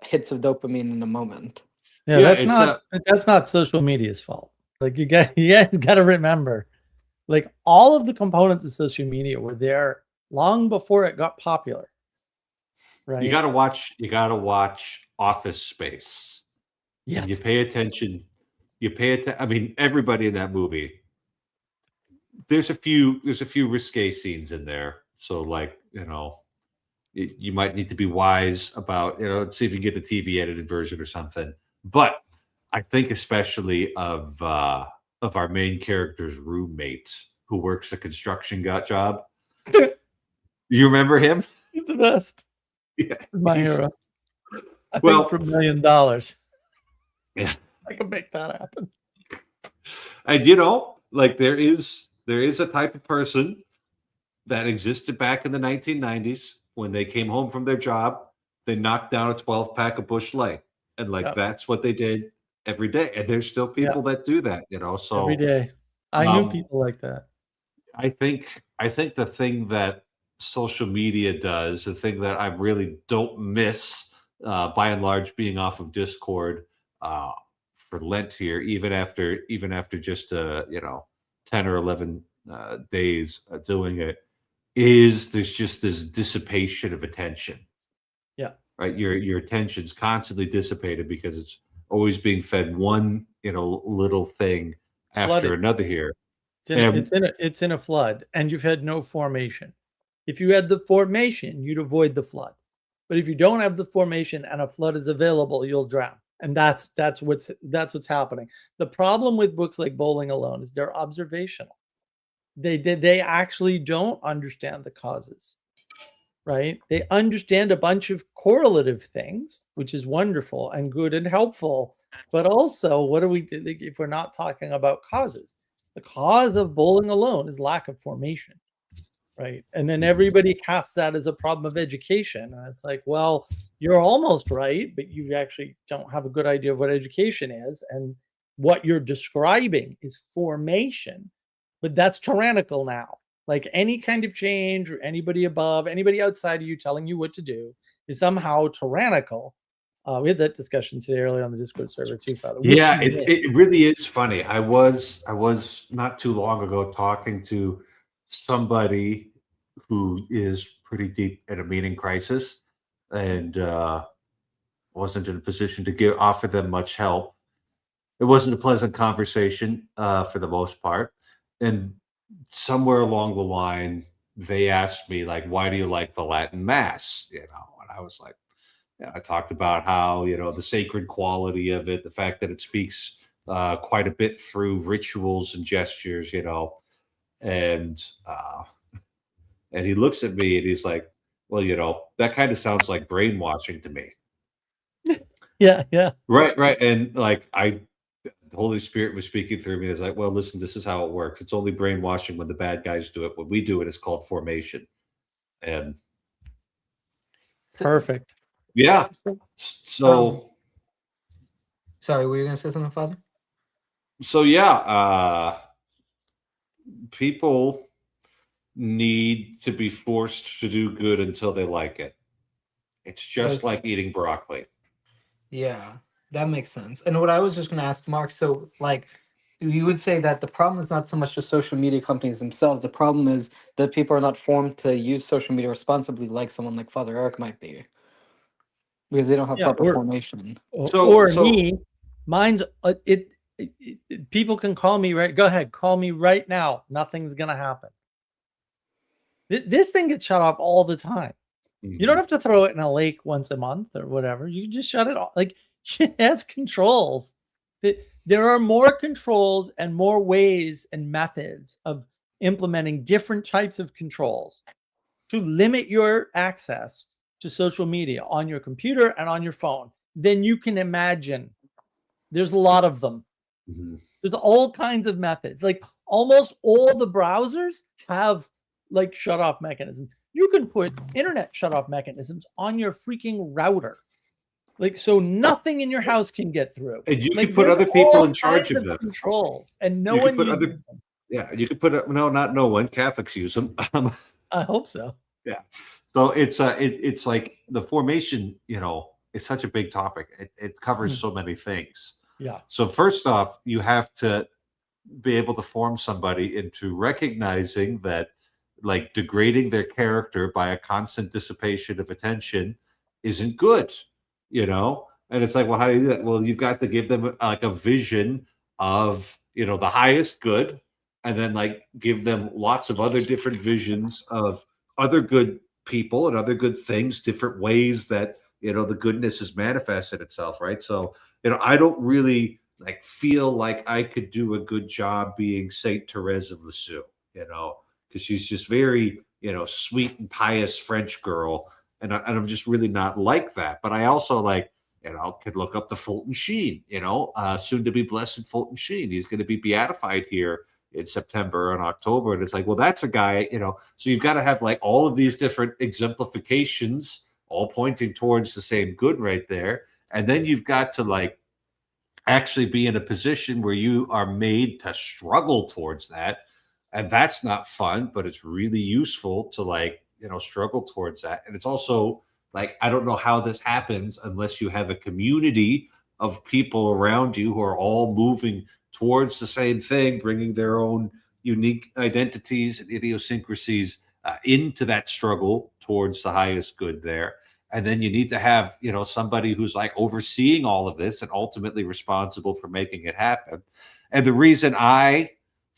hits of dopamine in a moment. Yeah, that's not social media's fault. Like you guys got to remember, like all of the components of social media were there long before it got popular. Right. You gotta watch Office Space. Yes. And you pay attention. I mean, everybody in that movie. There's a few risque scenes in there. So like, you might need to be wise about, see if you can get the TV edited version or something. But I think especially of our main character's roommate who works a construction job. You remember him? He's the best. Yeah, my hero. I think for $1 million, yeah, I can make that happen. And like there is a type of person that existed back in the 1990s when they came home from their job, they knocked down a 12-pack of Busch Light, and like that's what they did every day. And there's still people that do that, So every day, I knew people like that. I think the thing that social media does, the thing that I really don't miss, by and large, being off of Discord for Lent here, even after just 10 or 11 days doing it, is there's just this dissipation of attention. Yeah. Right. Your attention's constantly dissipated because it's always being fed one little thing after another here. It's in a flood, and you've had no formation. If you had the formation, you'd avoid the flood. But if you don't have the formation and a flood is available, you'll drown. And that's what's happening. The problem with books like Bowling Alone is they're observational. They actually don't understand the causes. right? They understand a bunch of correlative things, which is wonderful and good and helpful. But also, what do we do if we're not talking about causes? The cause of bowling alone is lack of formation, right? And then everybody casts that as a problem of education. And it's like, well, you're almost right, but you actually don't have a good idea of what education is. And what you're describing is formation, but that's tyrannical now. Like any kind of change or anybody above, anybody outside of you telling you what to do is somehow tyrannical. We had that discussion today earlier on the Discord server too, Father. Yeah, it really is funny. I was not too long ago talking to somebody who is pretty deep in a meaning crisis, and wasn't in a position to offer them much help. It wasn't a pleasant conversation for the most part, and somewhere along the line, they asked me like, "Why do you like the Latin Mass?" And I was like, yeah, I talked about how, the sacred quality of it, the fact that it speaks quite a bit through rituals and gestures, and and he looks at me and he's like, well, that kind of sounds like brainwashing to me. Yeah, yeah. Right. And like the Holy Spirit was speaking through me. It's like, well, listen, this is how it works. It's only brainwashing when the bad guys do it. When we do it, it's called formation. And perfect. Yeah. So sorry, were you gonna say something, Father? So yeah, people need to be forced to do good until they like it. It's just like eating broccoli. Yeah, that makes sense. And what I was just gonna ask Mark, so like you would say that the problem is not so much the social media companies themselves. The problem is that people are not formed to use social media responsibly, like someone like Father Eric might be, because they don't have proper formation. Me, mine's people can call me right. Go ahead, call me right now. Nothing's gonna happen. This thing gets shut off all the time. You don't have to throw it in a lake once a month or whatever. You just shut it off. Like it has controls. There are more controls and more ways and methods of implementing different types of controls to limit your access to social media on your computer and on your phone than you can imagine. There's a lot of them. There's all kinds of methods. Like almost all the browsers have like shut off mechanisms. You can put internet shut off mechanisms on your freaking router. Like, so nothing in your house can get through. And you like, can put other people in charge of them. Controls, and no one uses them. Yeah, you could put not no one. Catholics use them. I hope so. Yeah. So it's like the formation, it's such a big topic. It covers so many things. Yeah. So first off, you have to be able to form somebody into recognizing that like degrading their character by a constant dissipation of attention isn't good, and it's like, well, how do you do that? Well, you've got to give them like a vision of the highest good, and then like give them lots of other different visions of other good people and other good things, different ways that the goodness has manifested itself, right? So I don't really like feel like I could do a good job being Saint Therese of Lisieux, because she's just very sweet and pious French girl, and I'm just really not like that. But I also like could look up to Fulton Sheen, soon to be blessed Fulton Sheen. He's going to be beatified here in September and October, and it's like, well, that's a guy, so you've got to have like all of these different exemplifications all pointing towards the same good right there, and then you've got to like actually be in a position where you are made to struggle towards that. And that's not fun, but it's really useful to like, struggle towards that. And it's also like, I don't know how this happens unless you have a community of people around you who are all moving towards the same thing, bringing their own unique identities and idiosyncrasies into that struggle towards the highest good there. And then you need to have, somebody who's like overseeing all of this and ultimately responsible for making it happen. And the reason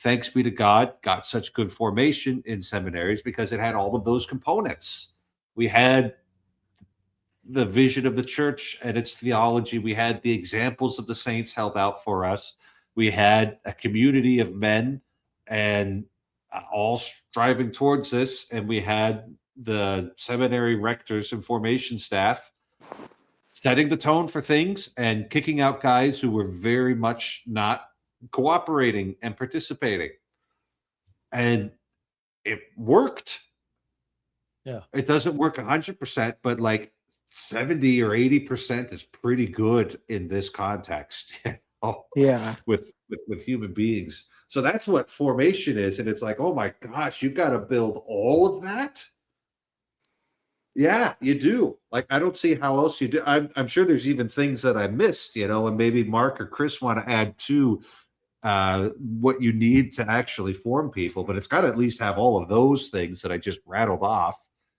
thanks be to God, got such good formation in seminaries because it had all of those components. We had the vision of the church and its theology. We had the examples of the saints held out for us. We had a community of men and all striving towards this. And we had the seminary rectors and formation staff setting the tone for things and kicking out guys who were very much not cooperating and participating. And it worked. Yeah. It doesn't work 100%, but like 70 or 80% is pretty good in this context. Yeah. With human beings. So that's what formation is. And it's like, oh my gosh, you've got to build all of that. Yeah, you do. Like, I don't see how else you do. I'm sure there's even things that I missed, and maybe Mark or Chris want to add to what you need to actually form people, but it's got to at least have all of those things that I just rattled off.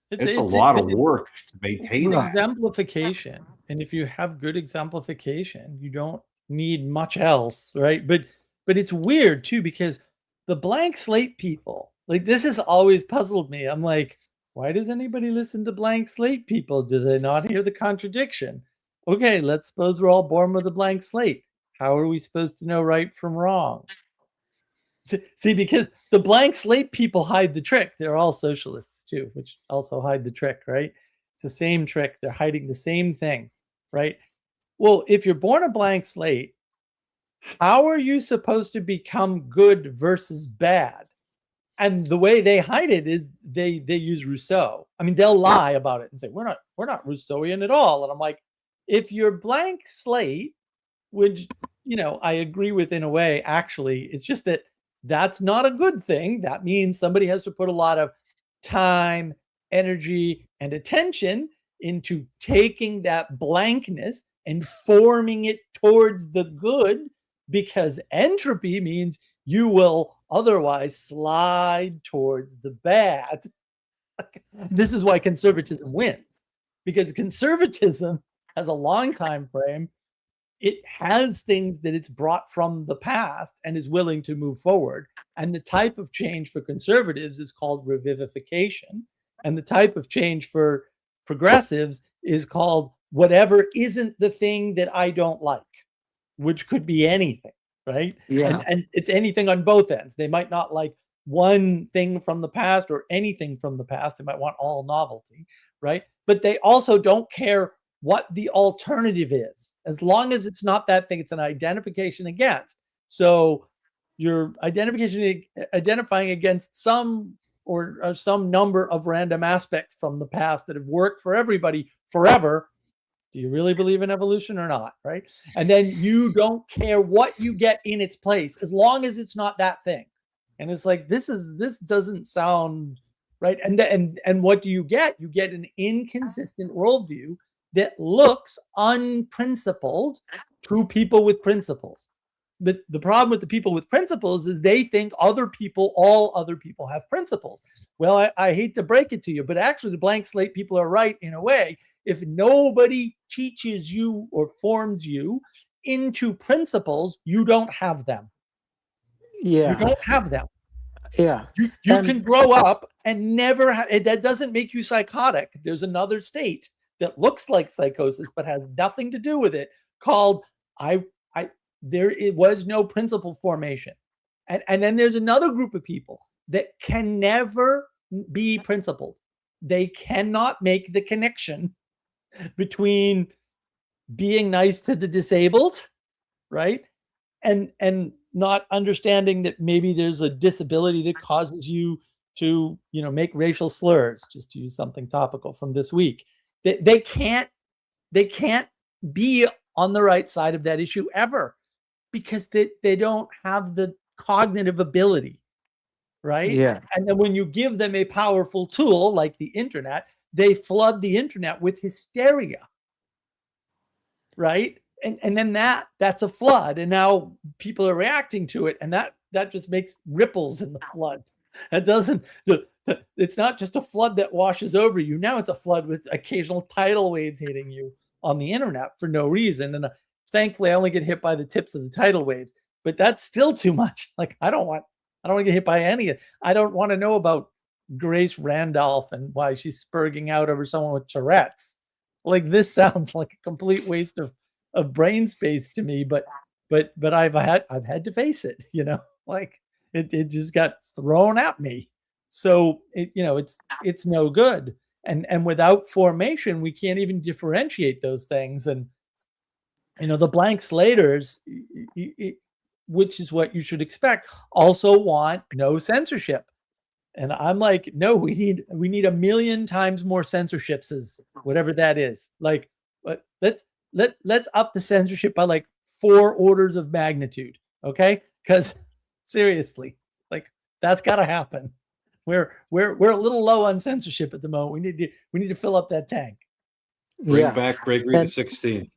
It's a lot of work to maintain that. Exemplification. And if you have good exemplification, you don't need much else, right? But it's weird too, because the blank slate people, like, this has always puzzled me. I'm like, why does anybody listen to blank slate people? Do they not hear the contradiction? Okay, let's suppose we're all born with a blank slate. How are we supposed to know right from wrong? See, because the blank slate people hide the trick. They're all socialists too, which also hide the trick, right? It's the same trick. They're hiding the same thing, right? Well, if you're born a blank slate, how are you supposed to become good versus bad? And the way they hide it is they use Rousseau. I mean, they'll lie about it and say, we're not Rousseauian at all. And I'm like, if you're blank slate, which, I agree with in a way, actually, it's just that that's not a good thing. That means somebody has to put a lot of time, energy, and attention into taking that blankness and forming it towards the good, because entropy means you will otherwise slide towards the bad. This is why conservatism wins, because conservatism has a long time frame. It has things that it's brought from the past and is willing to move forward. And the type of change for conservatives is called revivification. And the type of change for progressives is called whatever isn't the thing that I don't like, which could be anything, right? Yeah. And it's anything on both ends. They might not like one thing from the past or anything from the past. They might want all novelty, right? But they also don't care what the alternative is, as long as it's not that thing. It's an identification against. So you're identifying against some or some number of random aspects from the past that have worked for everybody forever. Do you really believe in evolution or not, right? And then you don't care what you get in its place, as long as it's not that thing. And it's like, this doesn't sound right. And what do you get? You get an inconsistent worldview that looks unprincipled to people with principles. But the problem with the people with principles is they think all other people have principles. Well, I hate to break it to you, but actually the blank slate people are right in a way. If nobody teaches you or forms you into principles, you don't have them. Yeah. You don't have them. Yeah. You can grow up and never that doesn't make you psychotic. There's another state that looks like psychosis but has nothing to do with it, called it was no principle formation. And then there's another group of people that can never be principled. They cannot make the connection between being nice to the disabled, right? And not understanding that maybe there's a disability that causes you to, make racial slurs, just to use something topical from this week. They can't be on the right side of that issue ever, because they don't have the cognitive ability, right? Yeah. And then when you give them a powerful tool like the internet, they flood the internet with hysteria, right? And then that's a flood, and now people are reacting to it, and that just makes ripples in the flood. It doesn't. It's not just a flood that washes over you. Now it's a flood with occasional tidal waves hitting you on the internet for no reason. And thankfully, I only get hit by the tips of the tidal waves, but that's still too much. Like, I don't want to get hit by any of it. I don't want to know about Grace Randolph and why she's spurging out over someone with Tourette's. Like, this sounds like a complete waste of brain space to me, but I've had to face it, like it just got thrown at me. So it's no good. And without formation, we can't even differentiate those things. And the blank slaters, which is what you should expect, also want no censorship. And I'm like, no, we need 1,000,000 times more censorships, whatever that is. Like, let's up the censorship by like 4 orders of magnitude, okay? Because seriously, like that's got to happen. We're a little low on censorship at the moment. We need to fill up that tank. Bring back Gregory the 16th.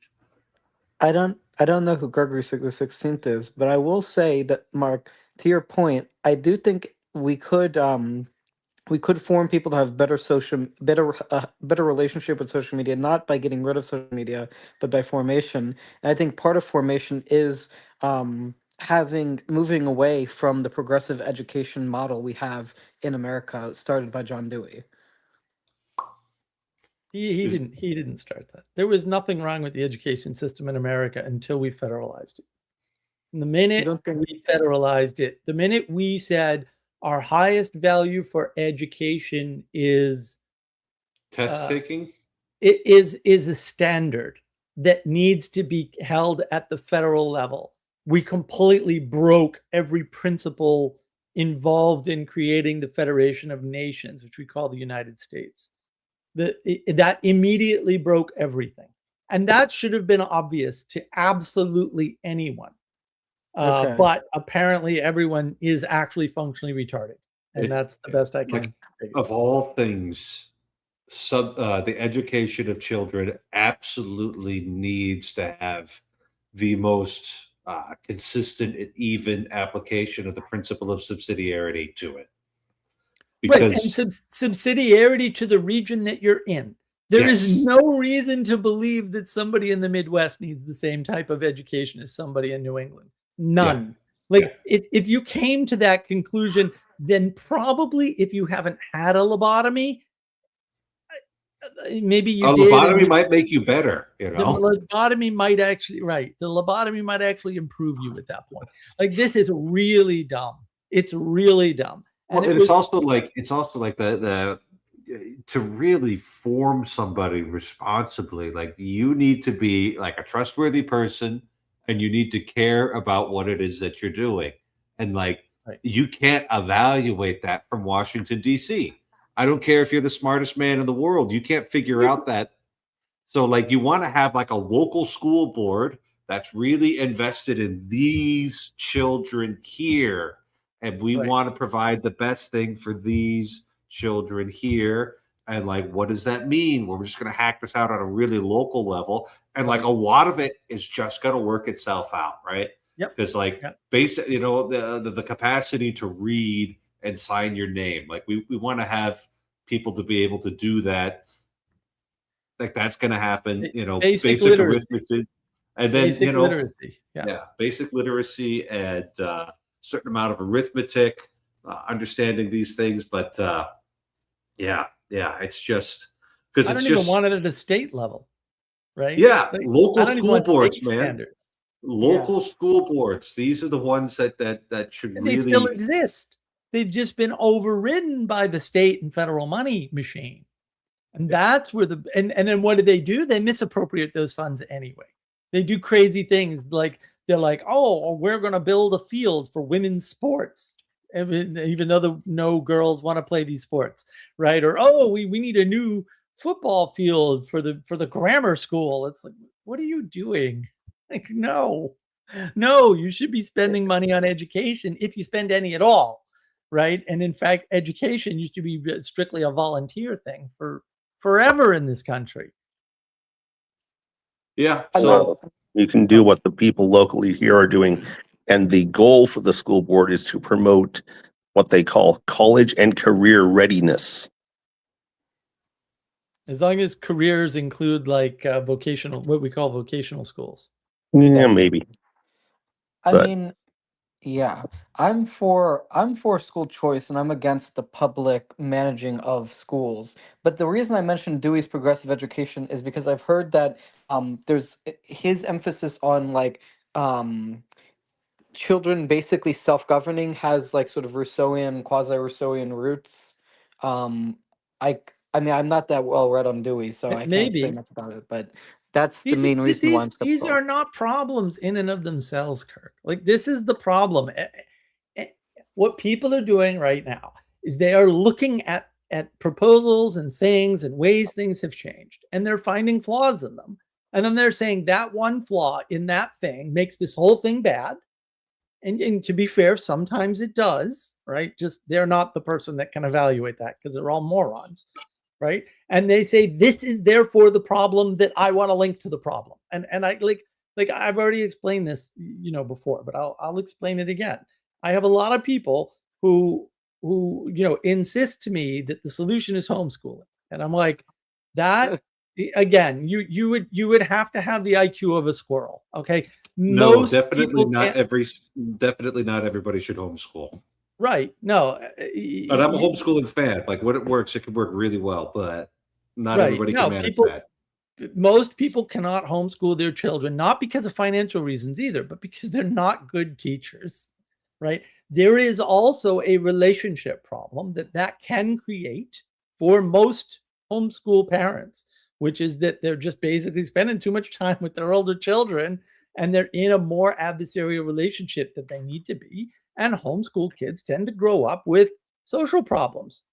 I don't know who Gregory the 16th is, but I will say that, Mark, to your point, I do think we could form people to have better relationship with social media, not by getting rid of social media, but by formation. And I think part of formation is moving away from the progressive education model we have in America, started by John Dewey. He didn't start that. There was nothing wrong with the education system in America until we federalized it. And the minute we federalized it, the minute we said our highest value for education is test taking, it is a standard that needs to be held at the federal level, we completely broke every principle involved in creating the Federation of Nations, which we call the United States. That immediately broke everything. And that should have been obvious to absolutely anyone. But apparently everyone is actually functionally retarded. And that's the best I can figure. Of all things, the education of children absolutely needs to have the most consistent and even application of the principle of subsidiarity to it. Because right, and subsidiarity to the region that you're in. There is no reason to believe that somebody in the Midwest needs the same type of education as somebody in New England. None. If you came to that conclusion, then probably if you haven't had a lobotomy, maybe you did. Lobotomy might make you better, The lobotomy might actually, the lobotomy might actually improve you at that point. Like, this is really dumb. It's really dumb. And it's also like the to really form somebody responsibly, like you need to be like a trustworthy person and you need to care about what it is that you're doing. And you can't evaluate that from Washington, D.C. I don't care if you're the smartest man in the world. You can't figure out that. So you want to have a local school board that's really invested in these children here. And we want to provide the best thing for these children here. And what does that mean? We're just going to hack this out on a really local level. And a lot of it is just going to work itself out, right? Yep. Because basic, the capacity to read and sign your name. We want to have people to be able to do that. That's going to happen, basic arithmetic. And then, basic literacy. Basic literacy and certain amount of arithmetic, understanding these things. But it's just because I don't even want it at a state level, right? Yeah, local school boards, man. Standards. Local school boards. These are the ones that should really. They still exist. They've just been overridden by the state and federal money machine, and that's where and then what do? They misappropriate those funds anyway. They do crazy things they're like, oh, we're going to build a field for women's sports, even though no girls want to play these sports, right? Or, oh, we need a new football field for the grammar school. It's like, what are you doing? No, you should be spending money on education if you spend any at all, right? And in fact, education used to be strictly a volunteer thing for forever in this country. Yeah, so you can do what the people locally here are doing. And the goal for the school board is to promote what they call college and career readiness. As long as careers include vocational, what we call vocational schools. Yeah, maybe. I mean, yeah, I'm for school choice and I'm against the public managing of schools. But the reason I mentioned Dewey's progressive education is because I've heard that there's his emphasis on children basically self-governing has like sort of Rousseauian, quasi-Rousseauian roots. Um, I mean, I'm not that well read on Dewey, so I can't say Maybe. much about it, but that's the main reason why I'm These skeptical. are not problems in and of themselves, Kirk. Like, this is the problem. What people are doing right now is they are looking at proposals and things and ways things have changed, and they're finding flaws in them. And then they're saying that one flaw in that thing makes this whole thing bad. And to be fair, sometimes it does, right? Just they're not the person that can evaluate that because they're all morons, right? And they say this is therefore the problem that I want to link to the problem. And I like I've already explained this, before, but I'll explain it again. I have a lot of people who insist to me that the solution is homeschooling, and I'm like, that again, you would have to have the IQ of a squirrel, okay? No, definitely not everybody should homeschool. Right. No. But I'm a homeschooling fan. Like, when it works, it can work really well, but not everybody can manage that. Most people cannot homeschool their children, not because of financial reasons either, but because they're not good teachers, right? There is also a relationship problem that can create for most homeschool parents, which is that they're just basically spending too much time with their older children, and they're in a more adversarial relationship that they need to be. And homeschool kids tend to grow up with social problems,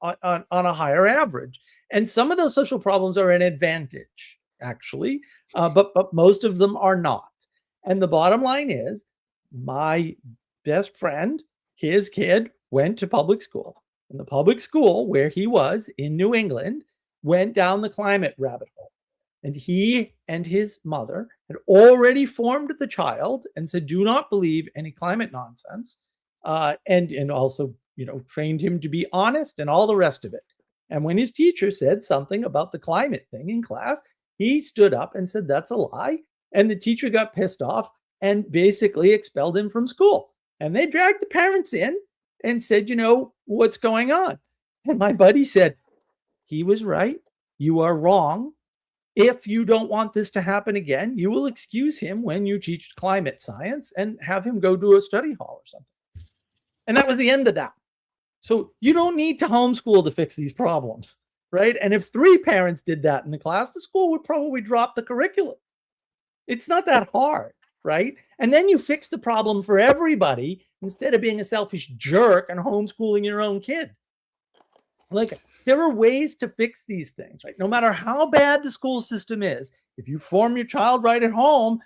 on a higher average. And some of those social problems are an advantage, actually, but most of them are not. And the bottom line is, my best friend, his kid went to public school. And the public school where he was in New England went down the climate rabbit hole. And he and his mother had already formed the child and said, do not believe any climate nonsense. And also, trained him to be honest and all the rest of it. And when his teacher said something about the climate thing in class, he stood up and said, that's a lie. And the teacher got pissed off and basically expelled him from school. And they dragged the parents in and said, what's going on? And my buddy said, he was right. You are wrong. If you don't want this to happen again, you will excuse him when you teach climate science and have him go to a study hall or something. And that was the end of that. So you don't need to homeschool to fix these problems, right? And if 3 parents did that in the class, the school would probably drop the curriculum. It's not that hard, right? And then you fix the problem for everybody instead of being a selfish jerk and homeschooling your own kid. Like, there are ways to fix these things, right? No matter how bad the school system is, if you form your child right at home,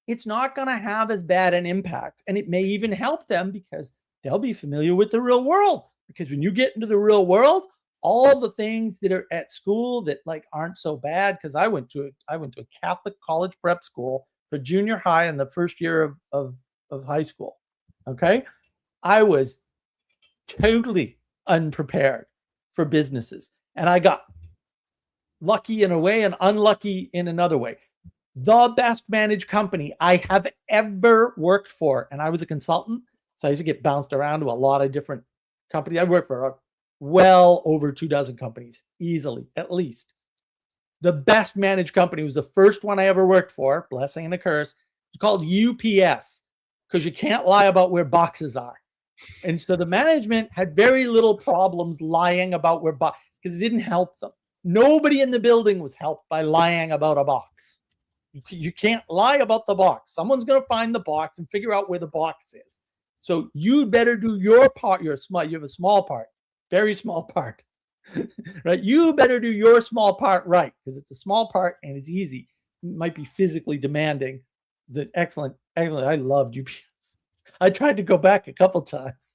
it's not going to have as bad an impact. And it may even help them because they'll be familiar with the real world. Because when you get into the real world, all the things that are at school that aren't so bad, because I went to a Catholic college prep school for junior high in the first year of high school. Okay. I was totally unprepared for businesses. And I got lucky in a way and unlucky in another way. The best managed company I have ever worked for, and I was a consultant, so I used to get bounced around to a lot of different companies. I worked for well over 24 companies, easily, at least. The best managed company was the first one I ever worked for, blessing and a curse. It's called UPS, because you can't lie about where boxes are. And so the management had very little problems lying about where box, because it didn't help them. Nobody in the building was helped by lying about a box. You can't lie about the box. Someone's going to find the box and figure out where the box is. So you better do your part. You have a small part, very small part, right? You better do your small part right, because it's a small part and it's easy. It might be physically demanding. It's excellent. I loved UPS. I tried to go back a couple times.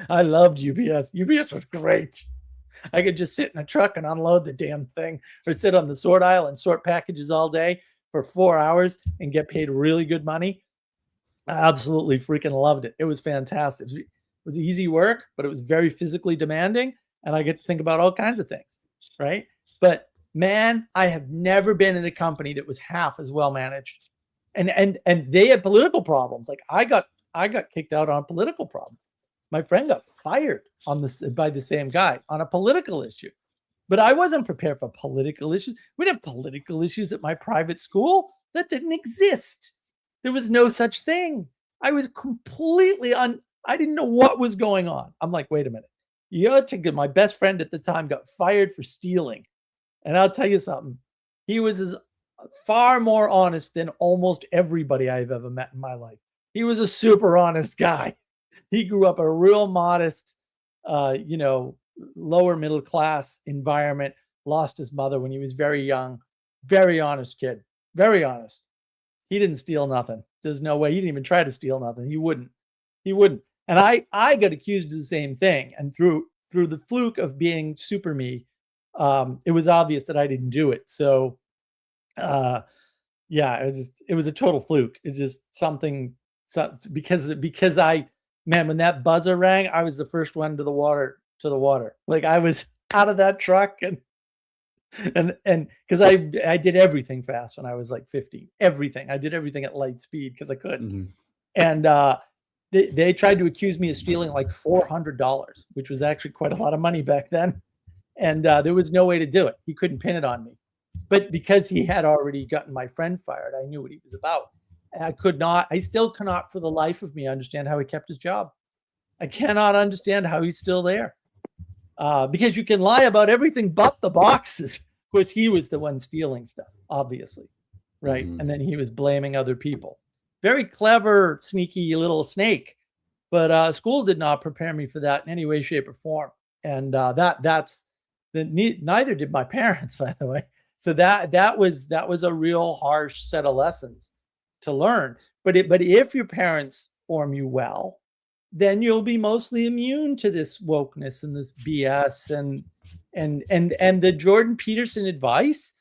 I loved UPS. UPS was great. I could just sit in a truck and unload the damn thing, or sit on the sort aisle and sort packages all day for 4 hours and get paid really good money. I absolutely freaking loved it. It was fantastic. It was easy work, but it was very physically demanding, and I get to think about all kinds of things, right? But man, I have never been in a company that was half as well managed. And they had political problems. Like, I got kicked out on a political problem. My friend got fired by the same guy on a political issue. But I wasn't prepared for political issues. We'd have political issues at my private school. That didn't exist. There was no such thing. I was completely I didn't know what was going on. I'm like, wait a minute. My best friend at the time got fired for stealing. And I'll tell you something. He was far more honest than almost everybody I've ever met in my life. He was a super honest guy. He grew up a real modest, lower middle class environment, lost his mother when he was very young. Very honest kid. Very honest. He didn't steal nothing. There's no way. He didn't even try to steal nothing. He wouldn't. And I got accused of the same thing. And through the fluke of being super me, it was obvious that I didn't do it. So, it was a total fluke. It's just something. So, because when that buzzer rang, I was the first one to the water. Like I was out of that truck and because I did everything fast when I was like 15. Everything. I did everything at light speed because I could. Mm-hmm. And they tried to accuse me of stealing like $400, which was actually quite a lot of money back then. And there was no way to do it. He couldn't pin it on me. But because he had already gotten my friend fired, I knew what he was about. And I still cannot for the life of me understand how he kept his job. I cannot understand how he's still there. Because you can lie about everything but the boxes. Of course, he was the one stealing stuff, obviously. Right. Mm-hmm. And then he was blaming other people. Very clever, sneaky little snake. But school did not prepare me for that in any way, shape, or form. And neither did my parents, by the way. So that was a real harsh set of lessons to learn. But if your parents form you well, then you'll be mostly immune to this wokeness and this BS and the Jordan Peterson advice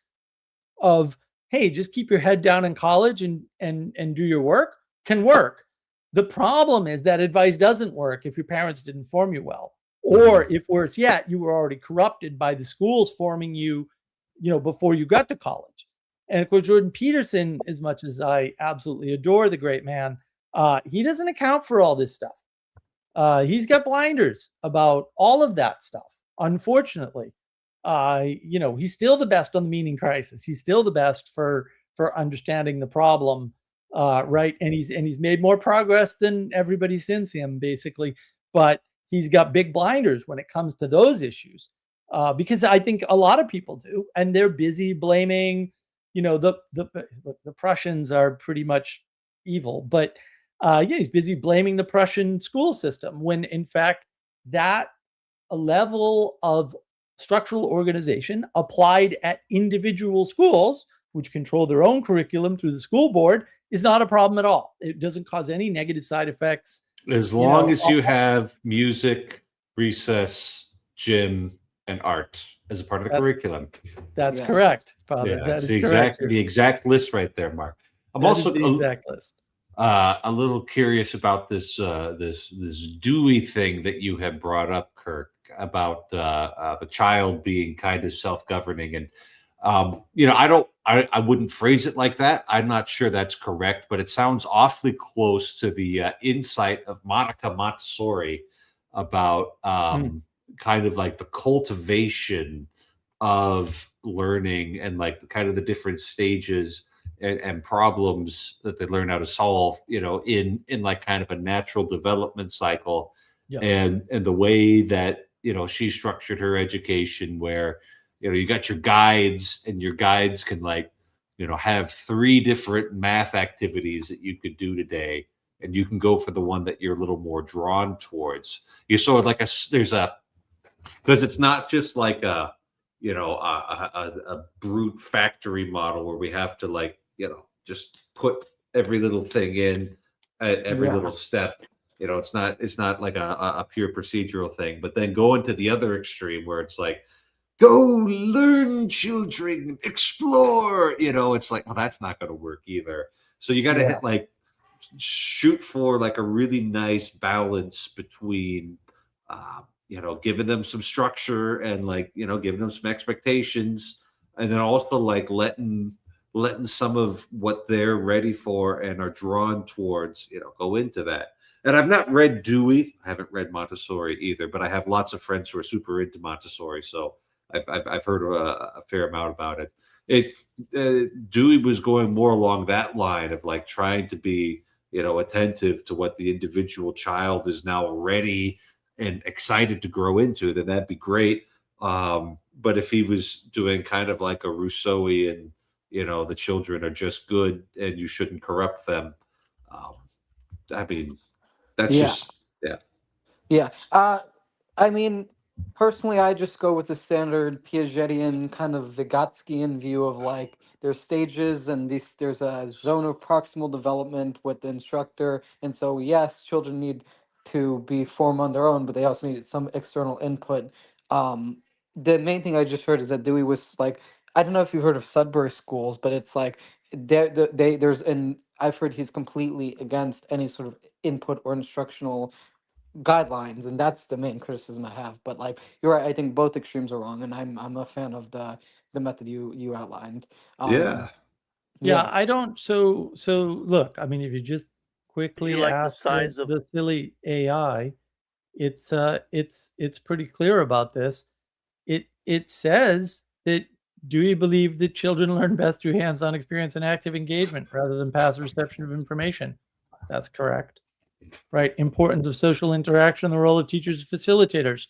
of, hey, just keep your head down in college and do your work can work. The problem is that advice doesn't work if your parents didn't form you well, or if worse yet, you were already corrupted by the schools forming you, before you got to college. And of course, Jordan Peterson, as much as I absolutely adore the great man, he doesn't account for all this stuff. He's got blinders about all of that stuff. Unfortunately, he's still the best on the meaning crisis. He's still the best for understanding the problem, right? And he's made more progress than everybody since him, basically. But he's got big blinders when it comes to those issues, because I think a lot of people do, and they're busy blaming. The Prussians are pretty much evil, but he's busy blaming the Prussian school system when, in fact, that level of structural organization applied at individual schools, which control their own curriculum through the school board, is not a problem at all. It doesn't cause any negative side effects. As long as you have music, recess, gym, and art as a part of the curriculum. That's correct, Father. Yeah, that is the exact list right there, Mark. I'm also the exact list. A little curious about this Dewey thing that you have brought up, Kirk, about the child being kind of self-governing, and I wouldn't phrase it like that. I'm not sure that's correct, but it sounds awfully close to the insight of Monica Montessori about kind of like the cultivation of learning and like the kind of the different stages and problems that they learn how to solve, in like kind of a natural development cycle. Yep. And the way that, she structured her education where, you got your guides, and your guides can have 3 different math activities that you could do today. And you can go for the one that you're a little more drawn towards. You're sort of like because it's not just like a brute factory model where we have to just put every little thing in at every little step. It's not like a pure procedural thing, but then go into the other extreme where it's like, go learn, children, explore, it's like, well, that's not going to work either. So you got to shoot for like a really nice balance between, giving them some structure and giving them some expectations, and then also letting some of what they're ready for and are drawn towards, go into that. And I've not read Dewey. I haven't read Montessori either, but I have lots of friends who are super into Montessori, so I've heard a fair amount about it. If Dewey was going more along that line of trying to be attentive to what the individual child is now ready and excited to grow into, then that'd be great. But if he was doing kind of like a Rousseauian, the children are just good and you shouldn't corrupt them, I mean, that's Yeah. just, yeah. Yeah. I mean, personally, I just go with the standard Piagetian kind of Vygotskian view of like there's stages and there's a zone of proximal development with the instructor, and so yes, children need to be formed on their own, but they also need some external input. The main thing I just heard is that Dewey was like, I don't know if you've heard of Sudbury schools, but it's like there's an I've heard he's completely against any sort of input or instructional guidelines, and that's the main criticism I have. But like you're right, I think both extremes are wrong, and I'm a fan of the method you outlined. Yeah. Yeah, I don't. So look, I mean, if you just quickly like the ask size of the silly AI, it's pretty clear about this. It says that Dewey believed that children learn best through hands-on experience and active engagement rather than passive reception of information. That's correct. Right. Importance of social interaction, the role of teachers and facilitators.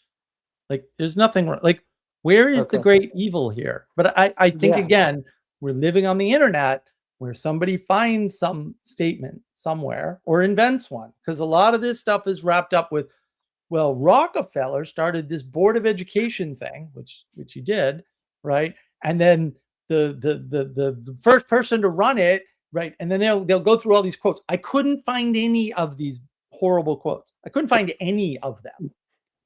Like there's nothing wrong. Like, where is the Okay. great evil here? But I think Yeah. again, we're living on the internet where somebody finds some statement somewhere or invents one. Because a lot of this stuff is wrapped up with, well, Rockefeller started this board of education thing, which he did, right? And then the first person to run it, right? And then they'll go through all these quotes. I couldn't find any of these horrible quotes. I couldn't find any of them.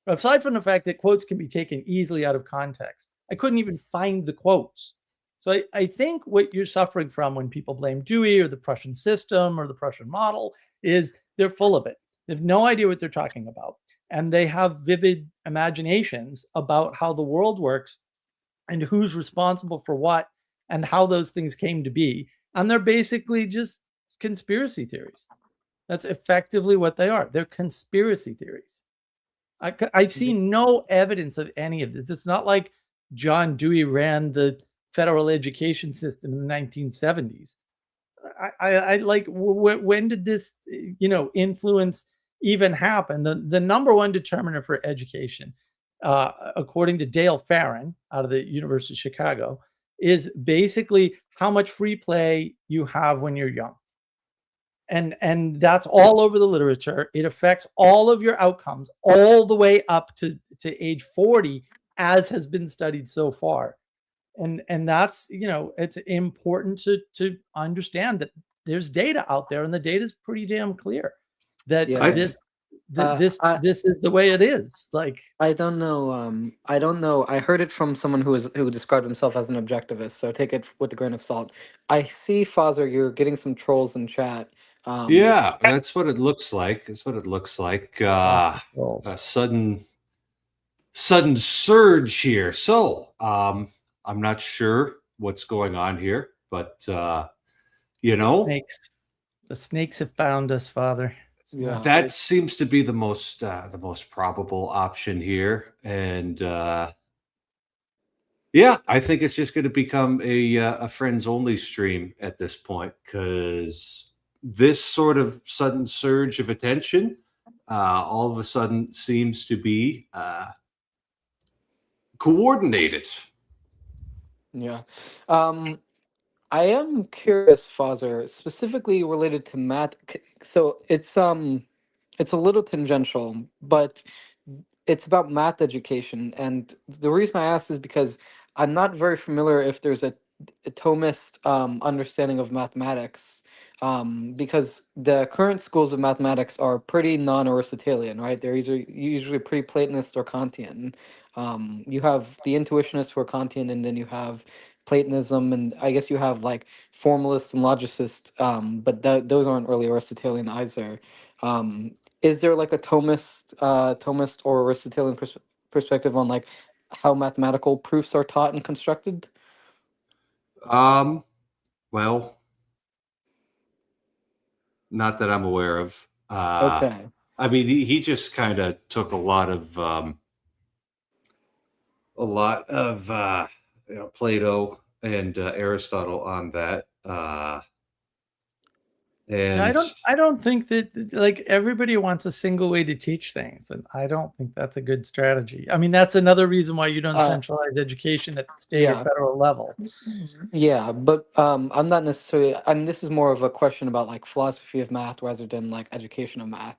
Aside from the fact that quotes can be taken easily out of context, I couldn't even find the quotes. So I think what you're suffering from when people blame Dewey or the Prussian system or the Prussian model is they're full of it. They have no idea what they're talking about. And they have vivid imaginations about how the world works and who's responsible for what and how those things came to be. And they're basically just conspiracy theories. That's effectively what they are. They're conspiracy theories. I've seen no evidence of any of this. It's not like John Dewey ran the federal education system in the 1970s. I like, when did this, influence even happen? The number one determiner for education, according to Dale Farron out of the University of Chicago, is basically how much free play you have when you're young. And that's all over the literature. It affects all of your outcomes all the way up to age 40, as has been studied so far. And that's, it's important to understand that there's data out there, and the data is pretty damn clear that this is the way it is. Like, I don't know. I heard it from someone who described himself as an objectivist, so take it with a grain of salt. I see, Father, you're getting some trolls in chat. Yeah, that's what it looks like. That's what it looks like. A sudden surge here. So, I'm not sure what's going on here, but snakes. The snakes have found us, Father. That seems to be the most probable option here, and yeah, I think it's just going to become a friends only stream at this point, because this sort of sudden surge of attention all of a sudden seems to be coordinated. Yeah. I am curious, Father, specifically related to math. So it's a little tangential, but it's about math education. And the reason I ask is because I'm not very familiar if there's a Thomist understanding of mathematics, because the current schools of mathematics are pretty non-Aristotelian, right? They're usually pretty Platonist or Kantian. You have the intuitionists who are Kantian, and then you have Platonism, and I guess you have like formalists and logicists, but those aren't really Aristotelian either. Is there like a Thomist or Aristotelian perspective on like how mathematical proofs are taught and constructed? Well, not that I'm aware of. Okay. I mean, he just kind of took a lot of Plato and Aristotle on that, And I don't think that like everybody wants a single way to teach things, and I don't think that's a good strategy. I mean, that's another reason why you don't centralize education at the state or federal level. Yeah, but I'm not necessarily. I mean, this is more of a question about like philosophy of math rather than like education of math.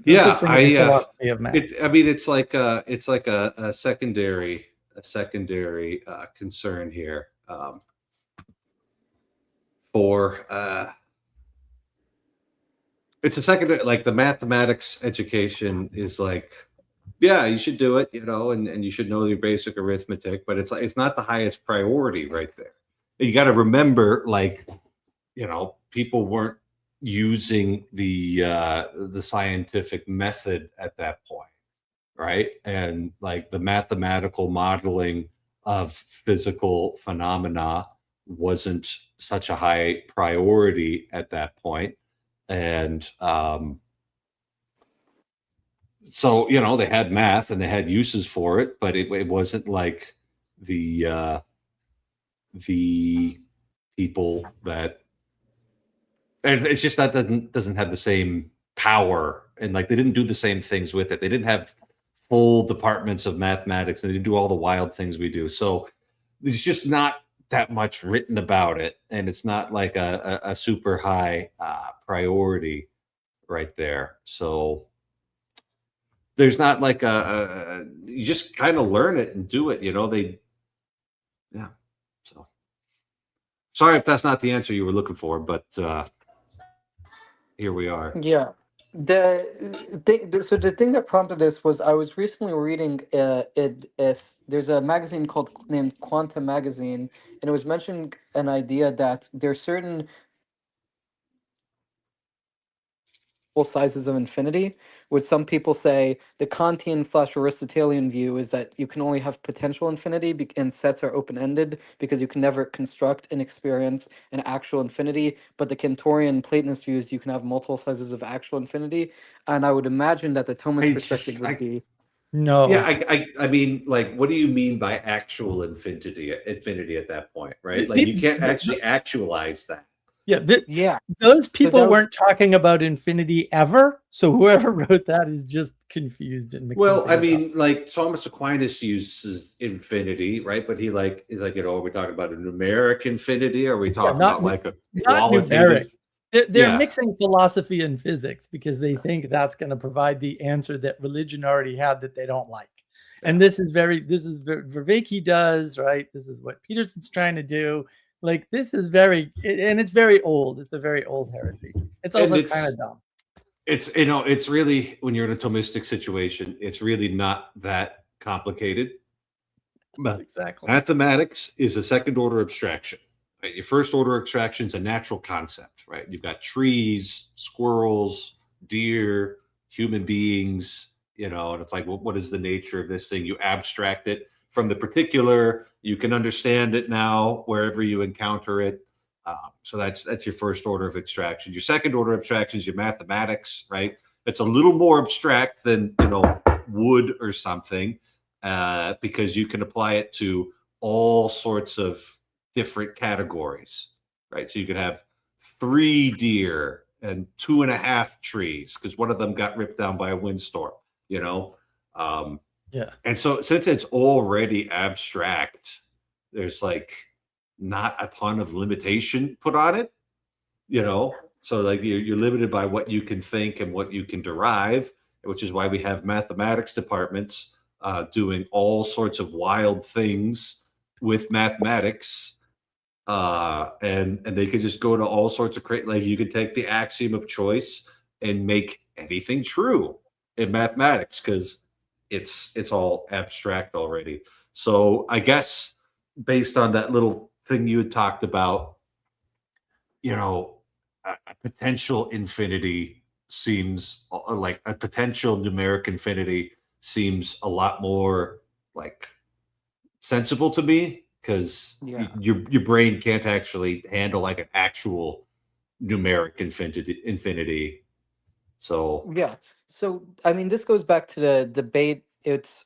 yeah, philosophy of math. I mean, it's like a secondary concern here for it's a secondary, like the mathematics education is like, yeah, you should do it, and you should know your basic arithmetic, but it's not the highest priority right there. You got to remember, like, people weren't using the scientific method at that point, right? And like the mathematical modeling of physical phenomena wasn't such a high priority at that point. And so they had math and they had uses for it, but it wasn't like the people that, and it's just that doesn't have the same power, and like they didn't do the same things with it. They didn't have full departments of mathematics, and they didn't do all the wild things we do. So there's just not that much written about it, and it's not like a super high priority right there. So there's not like you just kind of learn it and do it. So sorry if that's not the answer you were looking for, but here we are. Yeah. So the thing that prompted this was I was recently reading there's a magazine named Quantum Magazine, and it was mentioning an idea that there's certain sizes of infinity, which some people say the Kantian/Aristotelian view is that you can only have potential infinity and sets are open-ended because you can never construct and experience an actual infinity, but the Cantorian Platonist view is you can have multiple sizes of actual infinity. And I would imagine that the Thomist perspective would be no. Yeah, I mean, like, what do you mean by actual infinity at that point, right? Like, you can't actually actualize that. Yeah, those people weren't talking about infinity ever. So whoever wrote that is just confused and mixing. Well, I mean, like Thomas Aquinas uses infinity, right? But he's like, are we talking about a numeric infinity? Or are we talking about like a qualitative? They're mixing philosophy and physics because they think that's going to provide the answer that religion already had that they don't like. And this is Vervaeke does, right? This is what Peterson's trying to do. Like, this is and it's very old. It's a very old heresy. It's also kind of dumb. It's really, when you're in a Thomistic situation, it's really not that complicated. But exactly. Mathematics is a second order abstraction. Right? Your first order abstraction is a natural concept, right? You've got trees, squirrels, deer, human beings, and it's like, well, what is the nature of this thing? You abstract it from the particular. You can understand it now wherever you encounter it. So that's your first order of abstraction. Your second order abstraction is your mathematics, right? It's a little more abstract than wood or something, because you can apply it to all sorts of different categories, right? So you could have 3 deer and 2.5 trees because one of them got ripped down by a windstorm, Yeah. And so since it's already abstract, there's like not a ton of limitation put on it, so like you're limited by what you can think and what you can derive, which is why we have mathematics departments doing all sorts of wild things with mathematics, and they could just go to all sorts of like you could take the axiom of choice and make anything true in mathematics because it's all abstract already. So I guess based on that little thing you had talked about, a potential infinity seems like a potential numeric infinity seems a lot more like sensible to me because your brain can't actually handle like an actual numeric infinity. So yeah. So I mean, this goes back to the debate. It's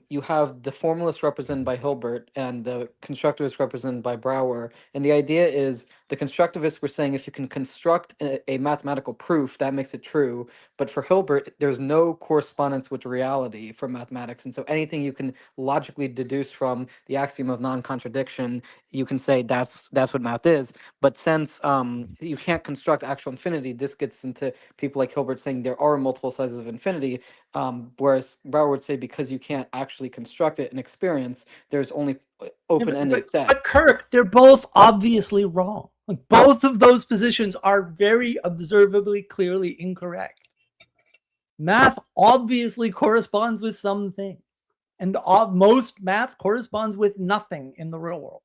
you have the formalists represented by Hilbert and the constructivists represented by Brouwer, and the idea is The constructivists were saying if you can construct a mathematical proof, that makes it true. But for Hilbert, there's no correspondence with reality for mathematics. And so anything you can logically deduce from the axiom of non-contradiction, you can say that's what math is. But since you can't construct actual infinity, this gets into people like Hilbert saying there are multiple sizes of infinity, whereas Bauer would say because you can't actually construct it in experience, there's only open-ended set. But Kirk, they're both obviously wrong. Like, both of those positions are very observably clearly incorrect. Math obviously corresponds with some things, and most math corresponds with nothing in the real world.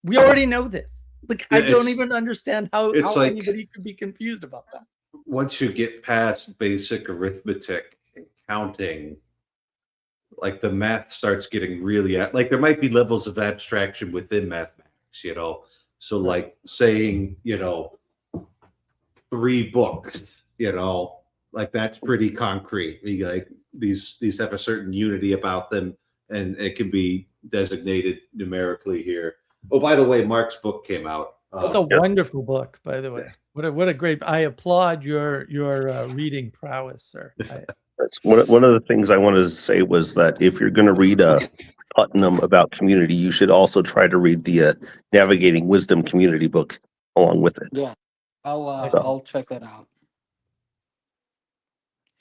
We already know this. Like, I don't even understand how like, anybody could be confused about that. Once you get past basic arithmetic and counting, like the math starts getting really like there might be levels of abstraction within mathematics, you know. So like saying, you know, 3 books, you know, like that's pretty concrete. Like these have a certain unity about them, and it can be designated numerically here. Oh, by the way, Mark's book came out. It's a wonderful book, by the way. What a great! I applaud your reading prowess, sir. That's one of the things I wanted to say was that if you're going to read Putnam about community, you should also try to read the Navigating Wisdom community book along with it. Yeah, I'll check that out.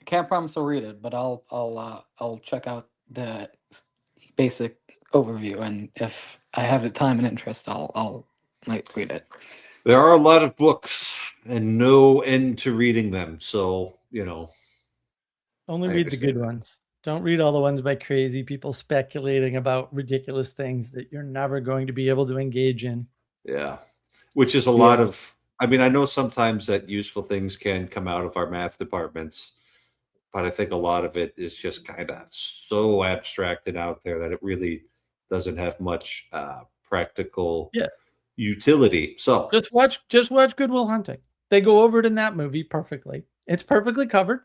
I can't promise I'll read it, but I'll check out the basic overview, and if I have the time and interest, I'll might read it. There are a lot of books and no end to reading them, so you know. Only read the good ones. Don't read all the ones by crazy people speculating about ridiculous things that you're never going to be able to engage in. Yeah, which is a lot of. I mean, I know sometimes that useful things can come out of our math departments, but I think a lot of it is just kind of so abstracted out there that it really doesn't have much practical utility. So just watch Good Will Hunting. They go over it in that movie perfectly. It's perfectly covered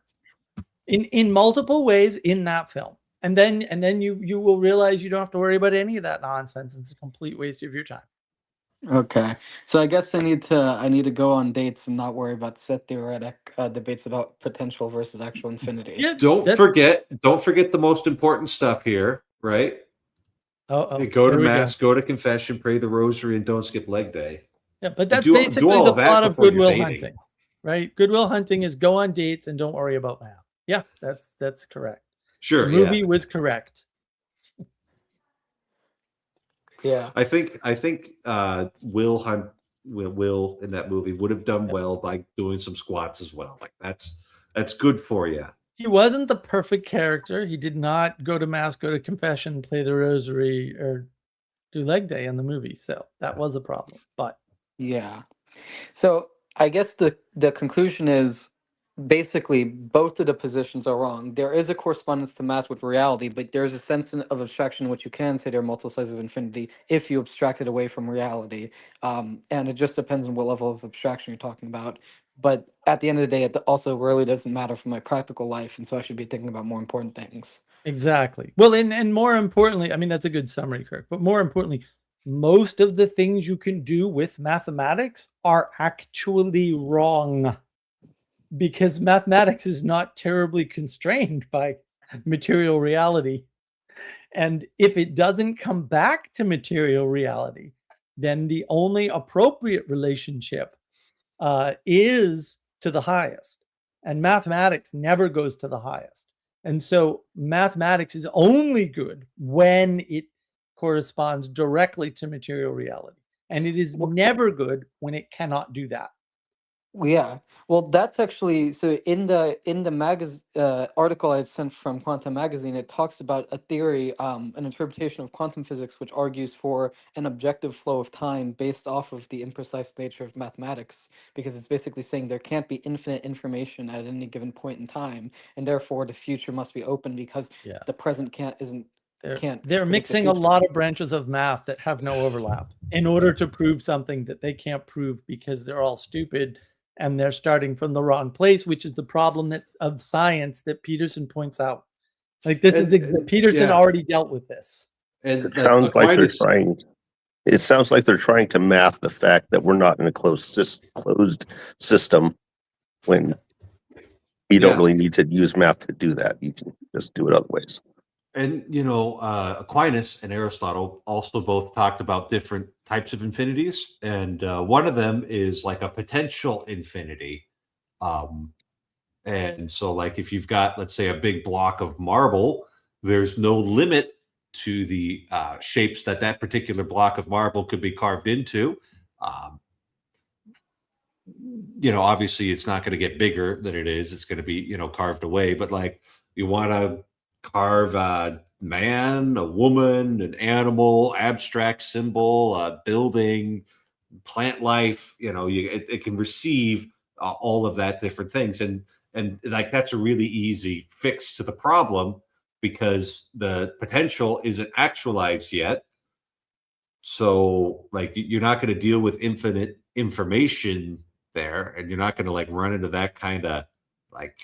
in multiple ways in that film. And then you will realize you don't have to worry about any of that nonsense. It's a complete waste of your time. Okay, so I guess I need to go on dates and not worry about set theoretic debates about potential versus actual infinity. Yeah, don't forget the most important stuff here, right? Go to mass, go to confession, pray the rosary, and don't skip leg day. Yeah, but that's basically the plot of Good Will Hunting, right? Good Will Hunting is go on dates and don't worry about math. Yeah, that's correct. Sure, the movie was correct. Yeah, I think Will in that movie would have done well by doing some squats as well. Like that's good for you. He wasn't the perfect character. He did not go to mass, go to confession, play the rosary, or do leg day in the movie. So that was a problem. But yeah, so I guess the conclusion is basically both of the positions are wrong. There is a correspondence to math with reality, but there's a sense of abstraction in which you can say there are multiple sizes of infinity if you abstract it away from reality. And it just depends on what level of abstraction you're talking about. But at the end of the day, it also really doesn't matter for my practical life, and so I should be thinking about more important things. Exactly. Well, and more importantly, I mean, that's a good summary, Kirk, but more importantly, most of the things you can do with mathematics are actually wrong, because mathematics is not terribly constrained by material reality. And if it doesn't come back to material reality, then the only appropriate relationship is to the highest. And mathematics never goes to the highest. And so mathematics is only good when it corresponds directly to material reality. And it is never good when it cannot do that. Yeah, well, that's actually so in the magazine article I sent from Quantum Magazine, it talks about a theory, an interpretation of quantum physics, which argues for an objective flow of time based off of the imprecise nature of mathematics, because it's basically saying there can't be infinite information at any given point in time, and therefore the future must be open because the present They're mixing a lot of branches of math that have no overlap in order to prove something that they can't prove because they're all stupid. And they're starting from the wrong place, which is the problem of science that Peterson points out. Like this Peterson already dealt with this. And it sounds like they're trying. It sounds like they're trying to math the fact that we're not in a closed system when you don't really need to use math to do that. You can just do it other ways. And, Aquinas and Aristotle also both talked about different types of infinities. And one of them is like a potential infinity. And so, like, if you've got, let's say, a big block of marble, there's no limit to the shapes that particular block of marble could be carved into. Obviously, it's not going to get bigger than it is. It's going to be, carved away. But, like, you want to carve a man, a woman, an animal, abstract symbol, a building, plant life, it can receive all of that different things. And like, that's a really easy fix to the problem because the potential isn't actualized yet. So, like, you're not going to deal with infinite information there, and you're not going to like run into that kind of like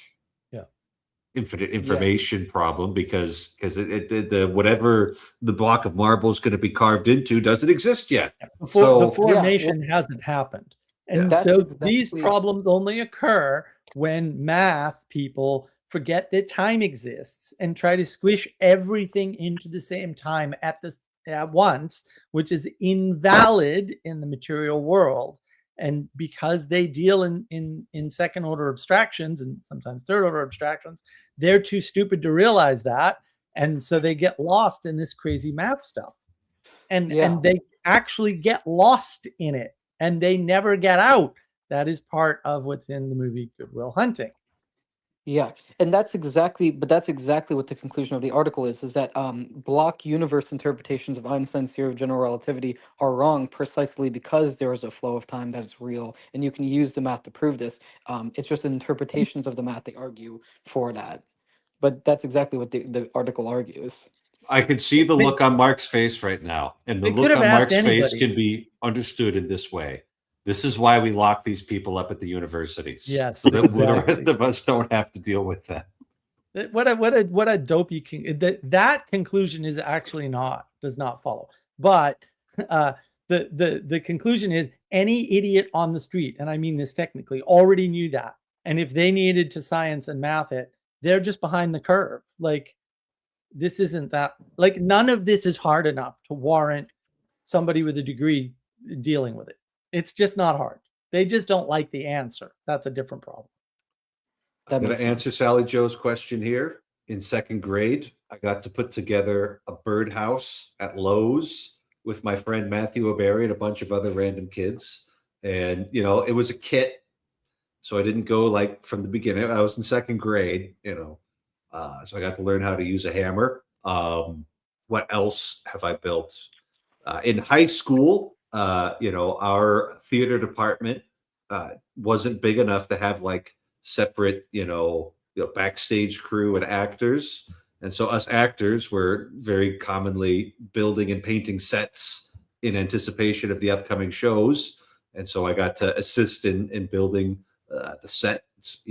infinite information problem because the whatever the block of marble is going to be carved into doesn't exist yet. The formation hasn't happened. And so these problems only occur when math people forget that time exists and try to squish everything into the same time at once, which is invalid in the material world. And because they deal in second order abstractions and sometimes third order abstractions, they're too stupid to realize that. And so they get lost in this crazy math stuff. And they actually get lost in it and they never get out. That is part of what's in the movie Good Will Hunting. Yeah, and that's exactly what the conclusion of the article is that block universe interpretations of Einstein's theory of general relativity are wrong precisely because there is a flow of time that is real, and you can use the math to prove this. It's just interpretations of the math they argue for that. But that's exactly what the article argues. I can see the look on Mark's face right now, and the look on Mark's face can be understood in this way. This is why we lock these people up at the universities. Yes, so that the rest of us don't have to deal with that. What a dopey that conclusion is actually does not follow. But the conclusion is any idiot on the street, and I mean this technically, already knew that. And if they needed to science and math it, they're just behind the curve. Like, this isn't that, like, none of this is hard enough to warrant somebody with a degree dealing with it. It's just not hard. They just don't like the answer. That's a different problem. I'm going to answer Sally Joe's question here. In second grade, I got to put together a birdhouse at Lowe's with my friend Matthew O'Barry and a bunch of other random kids. And, it was a kit. So I didn't go like from the beginning. I was in second grade, so I got to learn how to use a hammer. What else have I built? In high school, our theater department wasn't big enough to have like separate, backstage crew and actors. And so us actors were very commonly building and painting sets in anticipation of the upcoming shows. And so I got to assist in building the sets,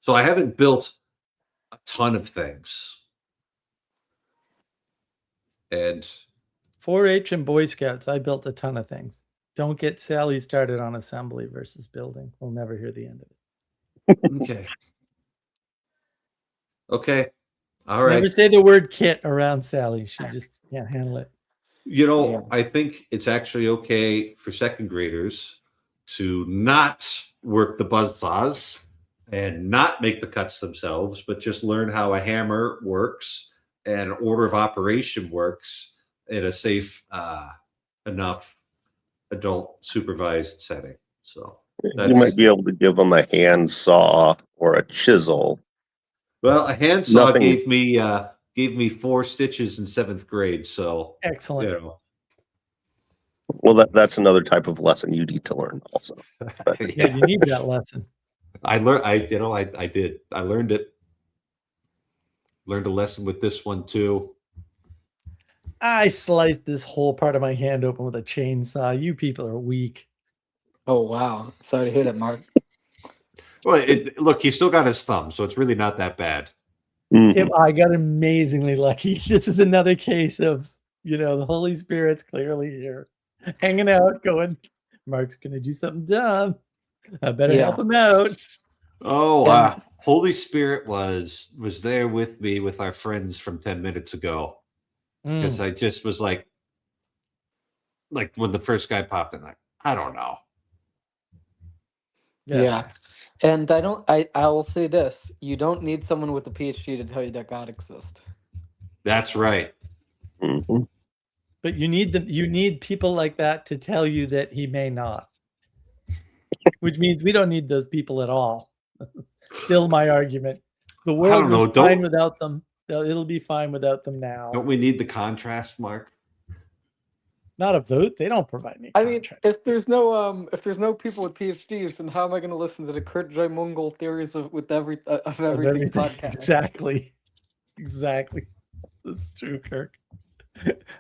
So I haven't built a ton of things. And 4-H and Boy Scouts, I built a ton of things. Don't get Sally started on assembly versus building. We'll never hear the end of it. Okay. All right. Never say the word kit around Sally. She just can't handle it. I think it's actually okay for second graders to not work the buzzsaws and not make the cuts themselves, but just learn how a hammer works and order of operation works in a safe enough adult supervised setting. So you might be able to give them a hand saw or a chisel. Well, a hand saw gave me 4 stitches in 7th grade. So excellent. Well, that's another type of lesson you need to learn also. Yeah, you need that lesson. I did. I learned it. Learned a lesson with this one too. I sliced this whole part of my hand open with a chainsaw. You people are weak. Oh, wow. Sorry to hear that, Mark. Well, look, he still got his thumb, so it's really not that bad. I got amazingly lucky. This is another case of the Holy Spirit's clearly here, hanging out, going, Mark's gonna do something dumb. I better help him out. Oh, Holy Spirit was there with me with our friends from 10 minutes ago, because I just was like when the first guy popped in, like, I don't know. Yeah. And I will say this: you don't need someone with a PhD to tell you that God exists. That's right. Mm-hmm. But you need people like that to tell you that he may not. Which means we don't need those people at all. Still my argument. The world was fine without them. It'll be fine without them now. Don't we need the contrast, Mark? Not a vote. They don't provide me. I mean, if there's no people with PhDs, then how am I going to listen to the Kurt J. Mongol theories of everything podcast? Exactly. That's true, Kirk.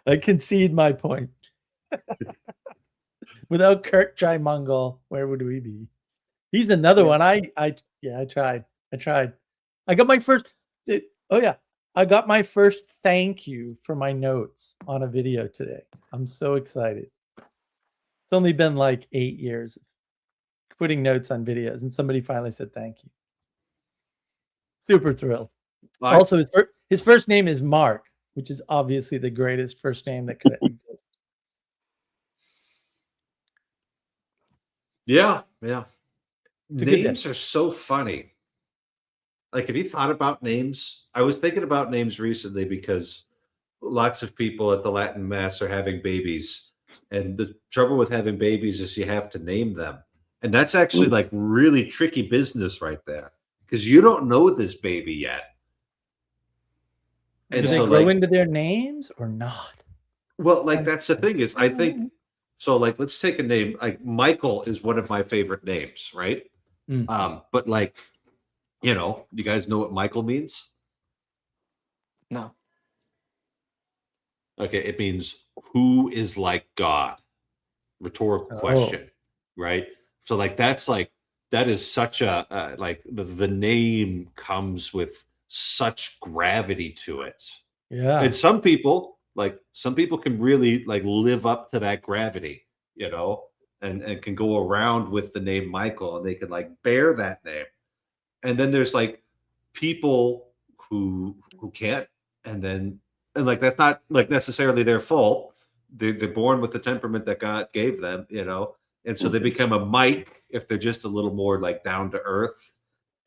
I concede my point. Without Kirk J. Mongol, where would we be? He's another one. I tried. I got my first. I got my first thank you for my notes on a video today. I'm so excited. It's only been like 8 years of putting notes on videos, and somebody finally said thank you. Super thrilled. Also, his first name is Mark, which is obviously the greatest first name that could exist. Yeah. Names are so funny. Like, have you thought about names? I was thinking about names recently because lots of people at the Latin Mass are having babies. And the trouble with having babies is you have to name them. And that's actually like really tricky business right there, because you don't know this baby yet. And do they grow into their names or not? Well, like, that's the thing is, I think, so like, let's take a name. Like, Michael is one of my favorite names, right? But like, you guys know what Michael means? No. Okay, it means who is like God? Rhetorical question, right? So like, that is such a like the name comes with such gravity to it. Yeah. And some people can really like live up to that gravity, and can go around with the name Michael, and they can like bear that name. And then there's like people who can't, and like, that's not like necessarily their fault. They're born with the temperament that God gave them, and so they become a Mike if they're just a little more like down to earth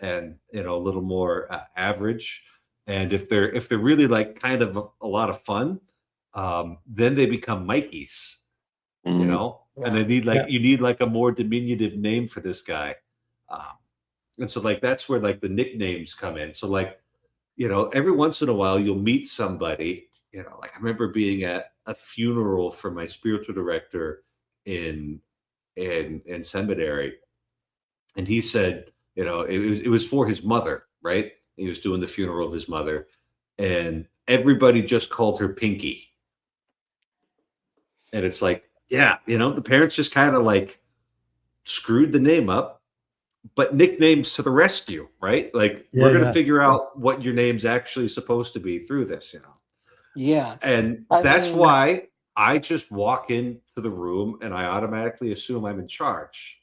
and a little more average. And if they're really like kind of a lot of fun, then they become Mikeys, and they need you need like a more diminutive name for this guy. And so like, that's where like the nicknames come in. So like, every once in a while you'll meet somebody, like I remember being at a funeral for my spiritual director in seminary. And he said, it was for his mother, right? He was doing the funeral of his mother, and everybody just called her Pinky. And it's like, the parents just kind of like screwed the name up. But nicknames to the rescue, right? Like, we're going to figure out what your name's actually supposed to be through this, Yeah. And that's why I just walk into the room and I automatically assume I'm in charge,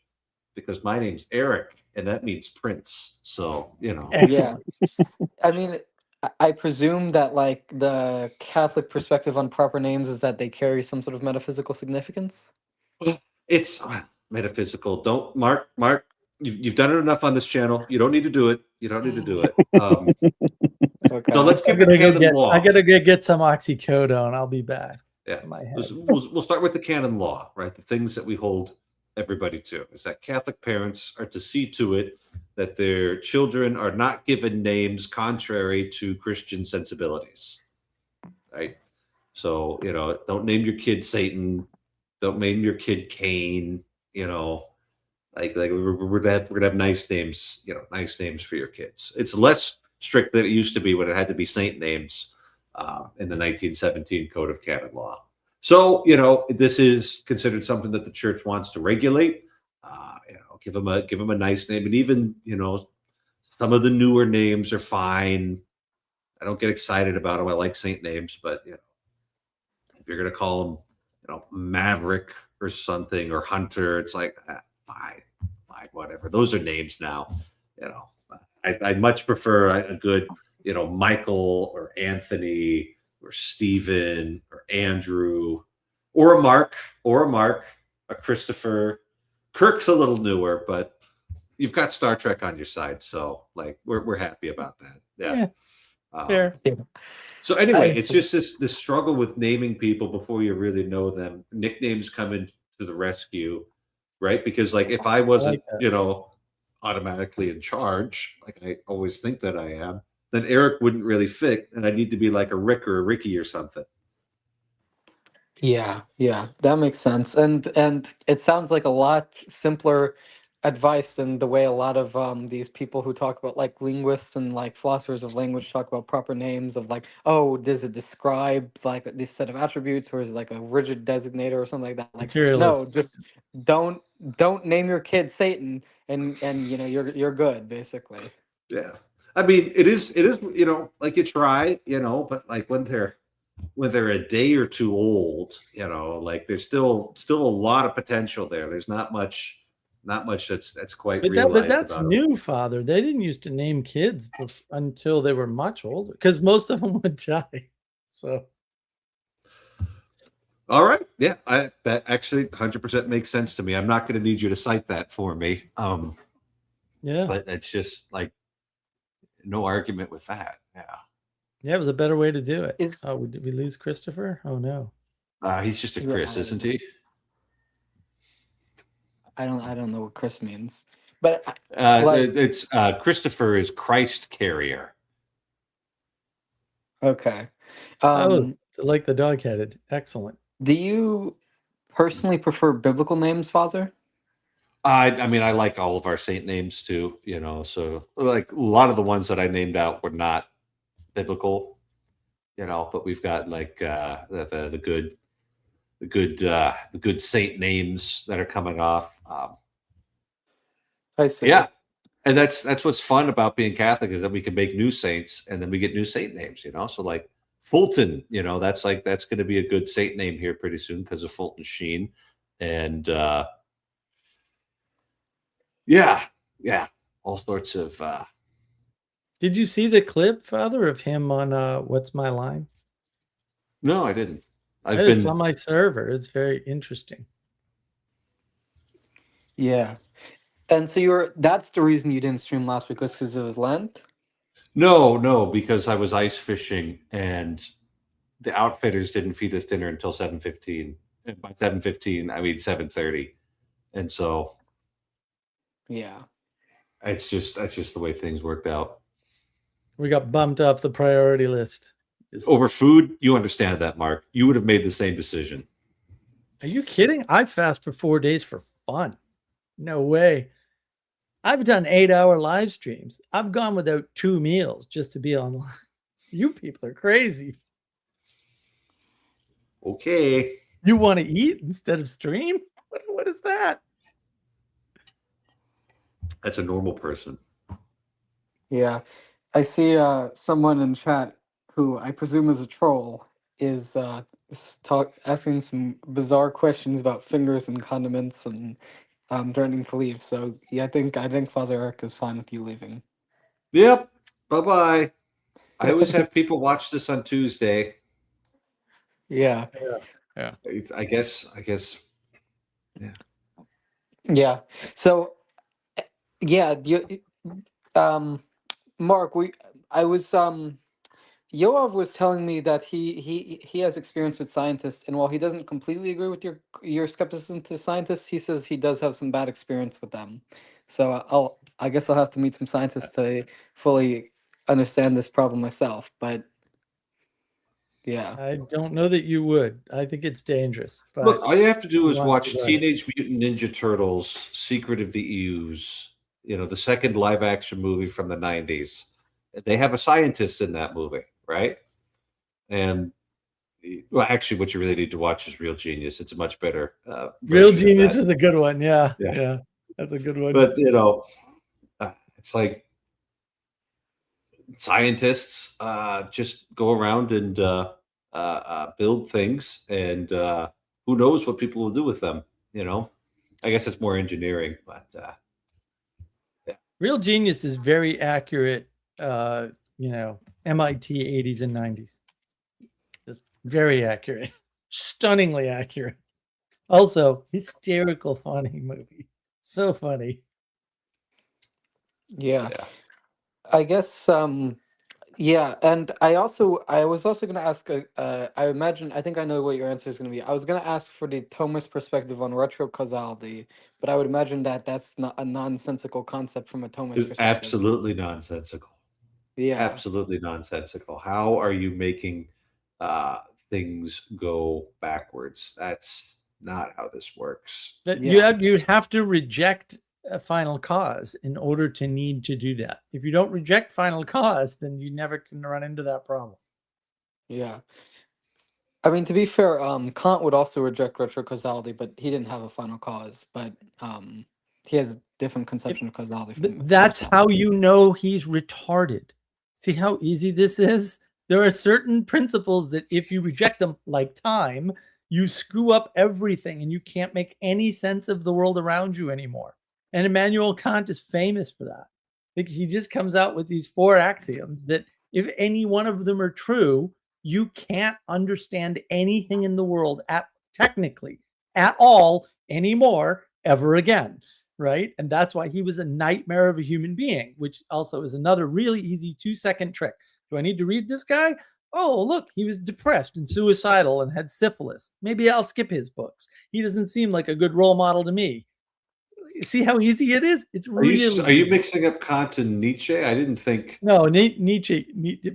because my name's Eric and that means Prince. So, Yeah. I mean, I presume that like the Catholic perspective on proper names is that they carry some sort of metaphysical significance. It's metaphysical. Don't, Mark. You've done it enough on this channel. You don't need to do it. Okay. So let's give the canon law. I gotta go get some oxycodone. I'll be back. Yeah. We'll start with the canon law, right? The things that we hold everybody to is that Catholic parents are to see to it that their children are not given names contrary to Christian sensibilities, right? So, don't name your kid Satan. Don't name your kid Cain. Like we're gonna have nice names, nice names for your kids. It's less strict than it used to be when it had to be saint names in the 1917 Code of Canon Law. So, this is considered something that the church wants to regulate. Give them a nice name, and even some of the newer names are fine. I don't get excited about them. I like saint names, but if you're gonna call him, Maverick or something, or Hunter, it's like fine, whatever. Those are names now. I much prefer a good, Michael or Anthony or Stephen or Andrew or a Mark, a Christopher. Kirk's a little newer, but you've got Star Trek on your side, so like we're happy about that. Yeah. Fair. So anyway, it's just this struggle with naming people before you really know them. Nicknames come in to the rescue, right? Because like if I wasn't, automatically in charge, like I always think that I am, then Eric wouldn't really fit, and I need to be like a Rick or a Ricky or something. Yeah, that makes sense. And it sounds like a lot simpler advice than the way a lot of these people who talk about, like, linguists and like philosophers of language talk about proper names of, like, oh, does it describe like this set of attributes, or is it like a rigid designator or something like that? Like, no, just don't name your kid Satan, and you're good, basically. Yeah. I mean, it is, like you try, but like when they're a day or two old, like there's still a lot of potential there. There's not much that's quite realized. But that's new, Father. They didn't used to name kids until they were much older, because most of them would die. So, all right, yeah, that actually 100% makes sense to me. I'm not going to need you to cite that for me. Yeah, but it's just like no argument with that. Yeah, it was a better way to do it. Did we lose Christopher? Oh no. He's just a Chris, isn't he? I don't know what Chris means, but it's Christopher is Christ carrier. Okay. Like the dog-headed. Excellent. Do you personally prefer biblical names, Father? I mean, I like all of our saint names too, so like a lot of the ones that I named out were not biblical, but we've got like the good saint names that are coming off. I see. Yeah. And that's what's fun about being Catholic, is that we can make new saints and then we get new saint names, so like Fulton, that's going to be a good saint name here pretty soon because of Fulton Sheen. And yeah, all sorts of Did you see the clip, Father, of him on What's My Line? No, I didn't. It's on my server. It's very interesting. Yeah. And so that's the reason you didn't stream last week, was because it was Lent? No, because I was ice fishing and the outfitters didn't feed us dinner until 7:15. And by 7:15, I mean 7:30. And so yeah, that's just the way things worked out. We got bumped off the priority list. Over food, you understand that, Mark. You would have made the same decision. Are you kidding? I fast for 4 days for fun. No way. I've done 8-hour live streams. I've gone without 2 meals just to be online. You people are crazy. Okay. You want to eat instead of stream? What is that? That's a normal person. Yeah. I see someone in chat who I presume is a troll is asking some bizarre questions about fingers and condiments and threatening to leave. So yeah, I think Father Eric is fine with you leaving. Yep. Bye-bye. I always have people watch this on Tuesday. Yeah. I guess. Yeah. Yeah. So yeah, Mark, Yoav was telling me that he has experience with scientists, and while he doesn't completely agree with your skepticism to scientists, he says he does have some bad experience with them. So I guess I'll have to meet some scientists to fully understand this problem myself. But yeah, I don't know that you would. I think it's dangerous. But look, all you have to do is watch Teenage Mutant Ninja Turtles: Secret of the Ooze. The second live-action movie from the 90s. They have a scientist in that movie, right? And well, actually, what you really need to watch is Real Genius. It's a much better. Real Genius is a good one. Yeah, that's a good one. But it's like scientists just go around and build things, and who knows what people will do with them. I guess it's more engineering, but yeah. Real Genius is very accurate. MIT 80s and 90s. Just very accurate, stunningly accurate. Also, hysterical, funny movie. So funny. Yeah. I guess yeah, and I was also going to ask I think I know what your answer is going to be. I was going to ask for the Thomist perspective on retrocausality, but I would imagine that that's not a nonsensical concept from a Thomist It's perspective. absolutely nonsensical. Yeah. Absolutely nonsensical. How are you making things go backwards? That's not how this works. You'd have to reject a final cause in order to need to do that. If you don't reject final cause, then you never can run into that problem. Yeah. I mean, to be fair, Kant would also reject retrocausality, but he didn't have a final cause. But he has a different conception of causality. That's how you know he's retarded. See how easy this is? There are certain principles that if you reject them, like time, you screw up everything and you can't make any sense of the world around you anymore. And Immanuel Kant is famous for that. Like, he just comes out with these 4 axioms that if any one of them are true, you can't understand anything in the world technically at all anymore ever again. Right. And that's why he was a nightmare of a human being, which also is another really easy 2-second trick. Do I need to read this guy? Oh, look, he was depressed and suicidal and had syphilis. Maybe I'll skip his books. He doesn't seem like a good role model to me. See how easy it is? It's really. Are you mixing up Kant and Nietzsche? I didn't think. No, Nietzsche,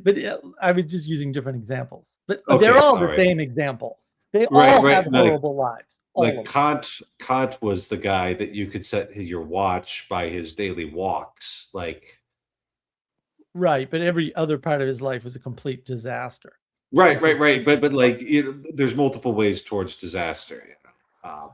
but I was just using different examples. But they're all the same example. They all have horrible lives. Like Kant was the guy that you could set your watch by his daily walks. Right, but every other part of his life was a complete disaster. Right. But like, there's multiple ways towards disaster. Over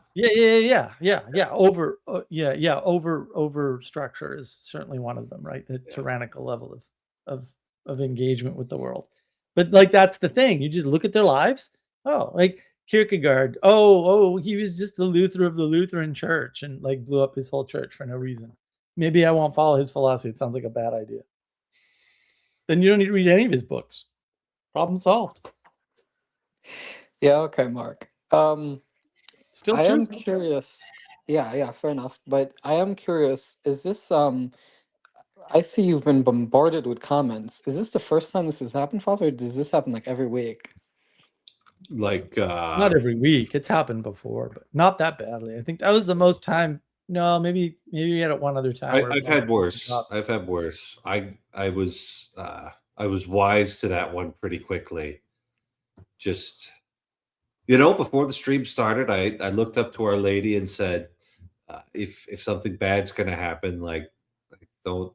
structure is certainly one of them, right? The tyrannical level of engagement with the world. But like, that's the thing. You just look at their lives. Oh, like Kierkegaard. Oh, he was just the Luther of the Lutheran Church and like blew up his whole church for no reason. Maybe I won't follow his philosophy. It sounds like a bad idea. Then you don't need to read any of his books. Problem solved. Yeah. Okay, Mark. Still I true. am curious. Yeah, fair enough. But I am curious, is this I see you've been bombarded with comments. Is this the first time this has happened, Foster, or does this happen like every week? Like not every week. It's happened before, but not that badly. I think that was the most time. No, maybe we had it one other time. I've had worse. I was wise to that one pretty quickly. Just, before the stream started, I looked up to Our Lady and said, if something bad's going to happen, like don't,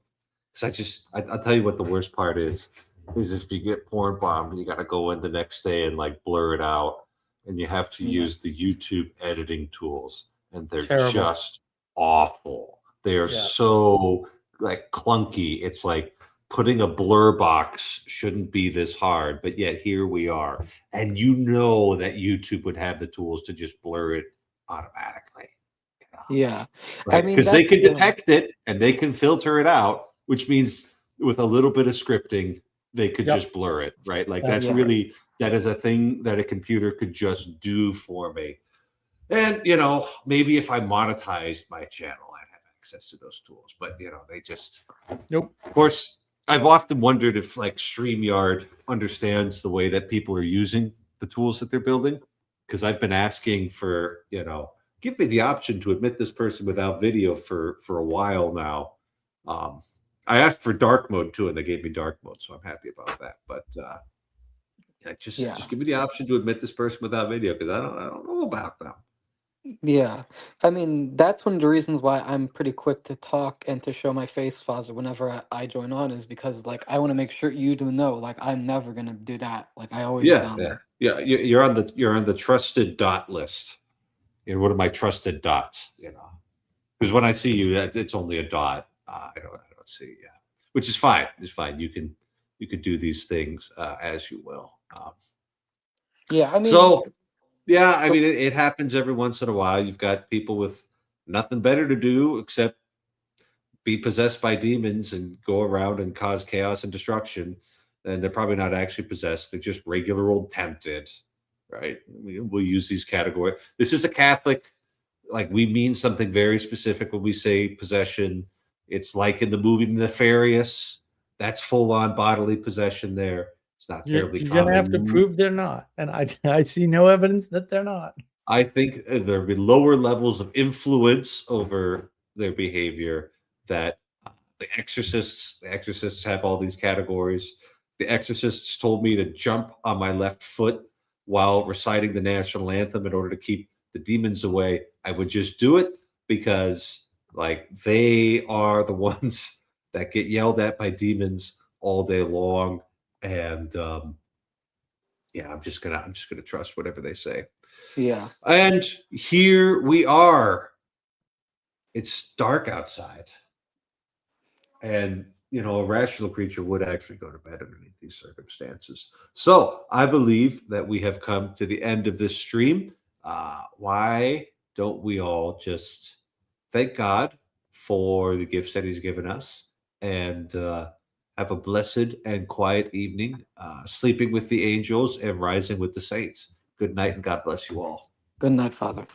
because I'll tell you what the worst part is if you get porn bombed, you got to go in the next day and like blur it out, and you have to use the YouTube editing tools, and they're terrible. Just awful. They are so like clunky. It's like putting a blur box shouldn't be this hard, but yet here we are. And that YouTube would have the tools to just blur it automatically. Yeah. Right? Because they can detect it and they can filter it out, which means with a little bit of scripting, they could just blur it, right? Like that is a thing that a computer could just do for me. And, maybe if I monetized my channel, I'd have access to those tools. But, they just... Nope. Of course, I've often wondered if, like, StreamYard understands the way that people are using the tools that they're building. Because I've been asking for, give me the option to admit this person without video for a while now. I asked for dark mode, too, and they gave me dark mode. So I'm happy about that. But... just give me the option to admit this person without video, because I don't know about them. Yeah, I mean, that's one of the reasons why I'm pretty quick to talk and to show my face, Fozzer, whenever I join on, is because like I want to make sure you do know, like I'm never gonna do that. Like I always You're on the trusted dot list. You're one of my trusted dots. Because when I see you, it's only a dot. I don't see. Yeah, which is fine. It's fine. You can do these things as you will. Yeah, I mean, So, yeah, I mean, it happens every once in a while. You've got people with nothing better to do except be possessed by demons and go around and cause chaos and destruction. And they're probably not actually possessed. They're just regular old tempted, right? We'll use these categories. This is a Catholic, like we mean something very specific when we say possession. It's like in the movie Nefarious. That's full on bodily possession there. It's not terribly You're common. gonna have to prove they're not, and I see no evidence that they're not. I think there'll be lower levels of influence over their behavior. That the exorcists have all these categories. The exorcists told me to jump on my left foot while reciting the national anthem in order to keep the demons away. I would just do it because like they are the ones that get yelled at by demons all day long. And yeah, I'm just gonna trust whatever they say. yeah. And here we are. It's dark outside. And, you know, a rational creature would actually go to bed underneath these circumstances. So I believe that we have come to the end of this stream. Why don't we all just thank God for the gifts that he's given us and have a blessed and quiet evening, sleeping with the angels and rising with the saints. Good night and God bless you all. Good night, Father.